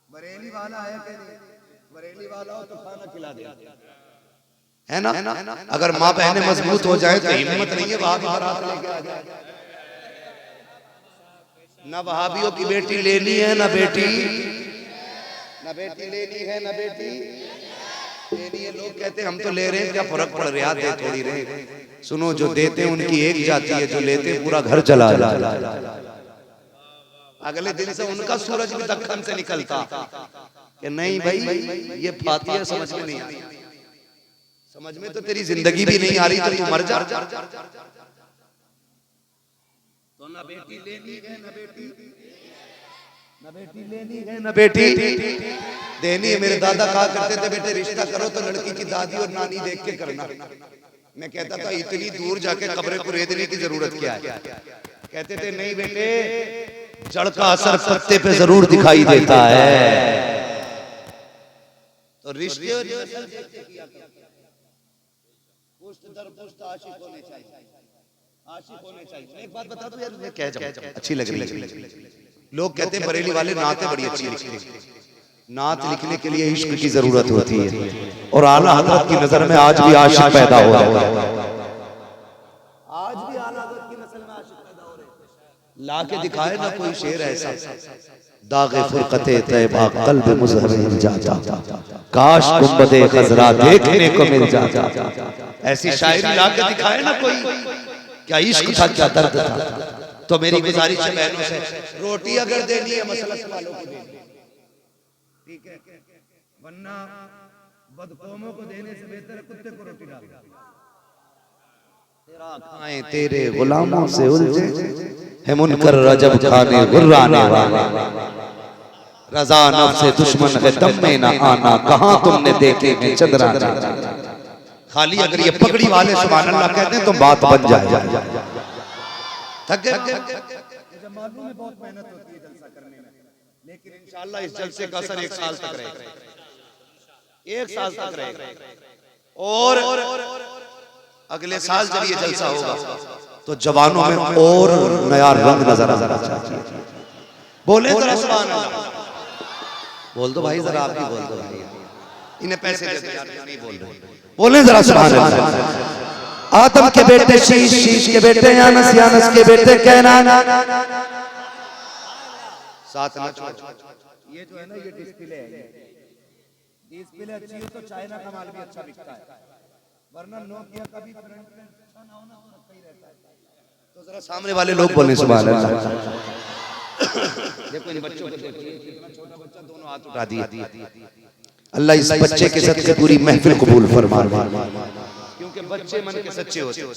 बरेली वाला है कि नहीं? बरेली वाला हो तो खाना खिला दे, है ना। अगर माँ बहनें मजबूत हो जाए तो हिम्मत नहीं है वहां भी बारात लेके आ जाए। ना वहाबियों की बेटी लेनी है, ना बेटी लेनी है, ना बेटी लेनी है। लोग कहते हैं हम तो ले रहे हैं, क्या फर्क पड़ रहा है, दे थोड़ी रहे। सुनो, जो देते हैं उनकी एक जाती है, जो लेते हैं पूरा घर चला जाता। अगले दिन से उनका सूरज भी दक्कन से निकलता कि नहीं भाई ये फातिहा समझ में नहीं आ रही, समझ में तो तेरी जिंदगी भी नहीं आ रही, तो तू मर जा। तो ना बेटी लेनी है, ना बेटी लेनी है, ना बेटी देनी है। मेरे दादा कहा करते थे बेटे रिश्ता करो तो लड़की की दादी और नानी देख के करना। मैं कहता था इतनी दूर जाके कब्रें कुरेदने की जरूरत क्या है? कहते थे नहीं बेटे, जड़ का असर पत्ते पे जरूर दिखाई देता है। तो तो रिश्ते और नस्ल देख के किया करो। पुश्त दर पुश्त आशिक होने चाहिए, आशिक होने चाहिए। मैं एक बात बता दूं यार, मैं कह जाऊं, अच्छी लग रही है। लोग कहते हैं बरेली वाले नातें बड़ी अच्छी लिखते हैं। नात लिखने के लिए इश्क की जरूरत होती है, और आला हज़रत की नजर में आज भी आशिक पैदा हो रहे हैं। आज भी आला हज़रत की नस्ल में आशिक पैदा हो रहे हैं। ला के दिखाए ना कोई शेर ऐसा, दागे फुरकते तैबा कल्ब मुज़हरिर जाता, काश गुंबदे खजरा देखने को मिल जाता। ऐसी शायरी ला के दिखाए ना कोई, क्या इश्क था, क्या दर्द था। तो मेरी गुजारिश है बहनों से, रोटी अगर देनी है मसलक वालों को देनी, ठीक है, वरना बदकौमों को देने से बेहतर है कुत्ते को रोटी डाल। तेरा खाएं तेरे गुलामों से उलझे है मुनकर रजब खाने गुर्राने वाले, रजा नफ्स दुश्मन है दम में ना आना, कहां तुमने देखे हैं चंद्राना। खाली अगर ये पगड़ी वाले सुभान अल्लाह कहते हैं तो बात बन जाए। थक गए, मालूम है बहुत मेहनत होती है जलसा करने में, लेकिन इंशाअल्लाह इस जलसे का असर 1 साल तक रहेगा, 1 साल तक रहेगा। और अगले साल जब ये जलसा होगा तो जवानों में और नया रंग नजर आना चाहिए। बोले जरा सुभान अल्लाह, बोल दो भाई, जरा आप भी बोल दो भाई, इन्हें पैसे दे दो यार, नहीं बोल रहे, बोले जरा सुभान अल्लाह। आदम के बेटे शीश, शीश के बेटे यानस, यानस के बेटे कैनान। साथ ना छोड़, ये जो है ना ये डिस्प्ले है, डिस्प्ले अच्छी हो तो चाइना का माल भी अच्छा बिकता है, वरना नोकिया का भी फ्रंट में अच्छा ना हो ना तो रखा ही रहता है। तो जरा सामने वाले लोग बोलने सुभान अल्लाह। देखो इन बच्चों को देखिए, कितना छोटा बच्चा, दोनों हाथ उठा दिए। अल्लाह इस बच्चे के सदके पूरी महफिल कबूल फरमा, क्योंकि बच्चे मन के सच्चे होते हैं।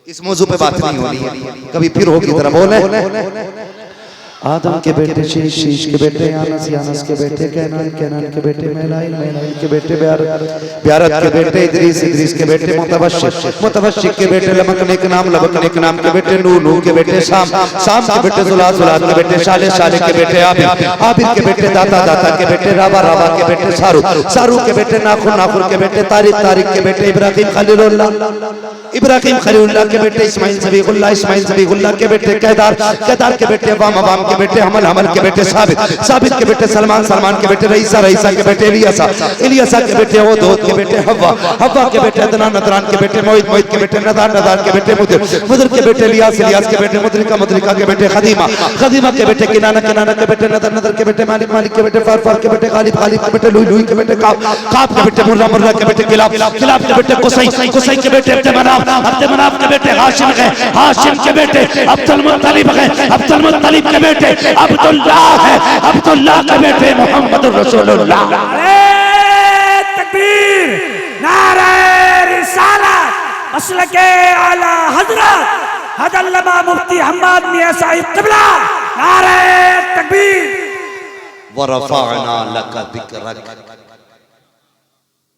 इस मौजू पे बात नहीं होनी है, कभी फिर होगी तरह बोले। आदम के बेटे शीश, शीश के बेटे यानस, यानस के बेटे कैनान, कैनान के बेटे मैलाइल, मैलाइल के बेटे ब्यारत, ब्यारत के बेटे इदरीस, इदरीस के बेटे मुतवश्शिक, मुतवश्शिक के बेटे लमक नेक नाम, लमक नेक नाम के बेटे नूह, नूह के बेटे शाम, शाम के बेटे जुलात, जुलात के बेटे शाले, शाले के बेटे आबिद, आबिद के बेटे दाता, दाता के बेटे राबा, राबा के बेटे सारू, सारू के बेटे नाखुन, नाखुन के बेटे तारिक, तारिक के बेटे इब्राहिम खलीलुल्लाह, इब्राहिम खलीलुल्लाह के बेटे इस्माइल ज़बीहुल्लाह, इस्माइल ज़बीहुल्लाह के बेटे केदार, केदार के बेटे वाम, वाम के बेटे हमल, हमल के बेटे साबित, साबित के बेटे सलमान, सलमान के बेटे रईसा, रईसा के बेटे इलियासा, इलियासा के बेटे ओद, ओद के बेटे हव्वा, हव्वा के बेटे अदनान, अदनान के बेटे मोहित, मोहित के बेटे नदान, नदान के बेटे मुदिर, मुदिर के बेटे इलियास, इलियास के बेटे मुद्रिका, मुद्रिका के बेटे खदीमा, खदीमा के बेटे किनाना, किनाना के बेटे नदर, नदर के बेटे मालिक, मालिक के बेटे फार, फार के बेटे गालिब, गालिब के बेटे लुई, लुई के बेटे काब, काब के बेटे मुर्रा, मुर्रा के बेटे किलाब, किलाब के बेटे कुसै, कुसै के बेटे अब्द मनाफ, अब्द मनाफ के बेटे हाशिम है, हाशिम के बेटे अब्दुल मुत्तलिब है, अब्दुल मुत्तलिब के बेटे अब्दुल्लाह है, अब्दुल्लाह के बेटे मोहम्मद रसूलुल्लाह। नारे तकबीर, नारे रिसालत, मसलके आला हजरत हज़रत मुफ्ती हम्माद मियां साहिब क़िबला, नारे तकबीर। व रफ़अना लका ज़िक्रक,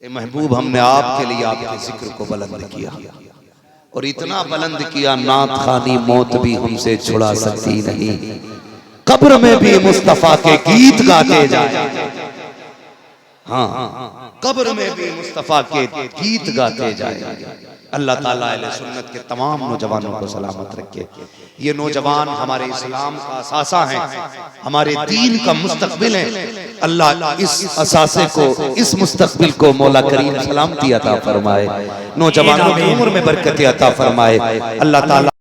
ए महबूब हमने आपके लिए आपके जिक्र को बुलंद किया, और इतना बुलंद किया नात खानी मौत भी हमसे छुड़ा सकती नहीं, कब्र में भी मुस्तफा के गीत गाते जाए। हाँ, कब्र में भी मुस्तफा के गीत गाते जाए। अल्लाह ताला अहले सुन्नत के तमाम नौजवानों को सलामत रखे। ये नौजवान हमारे इस्लाम का असासा है, हमारे दीन का मुस्तकबिल है। अल्लाह इस असासे को, इस मुस्तकबिल को मौला करीम सलामती अता फरमाए, नौजवानों की उम्र में बरकत अता फरमाए। अल्लाह ताला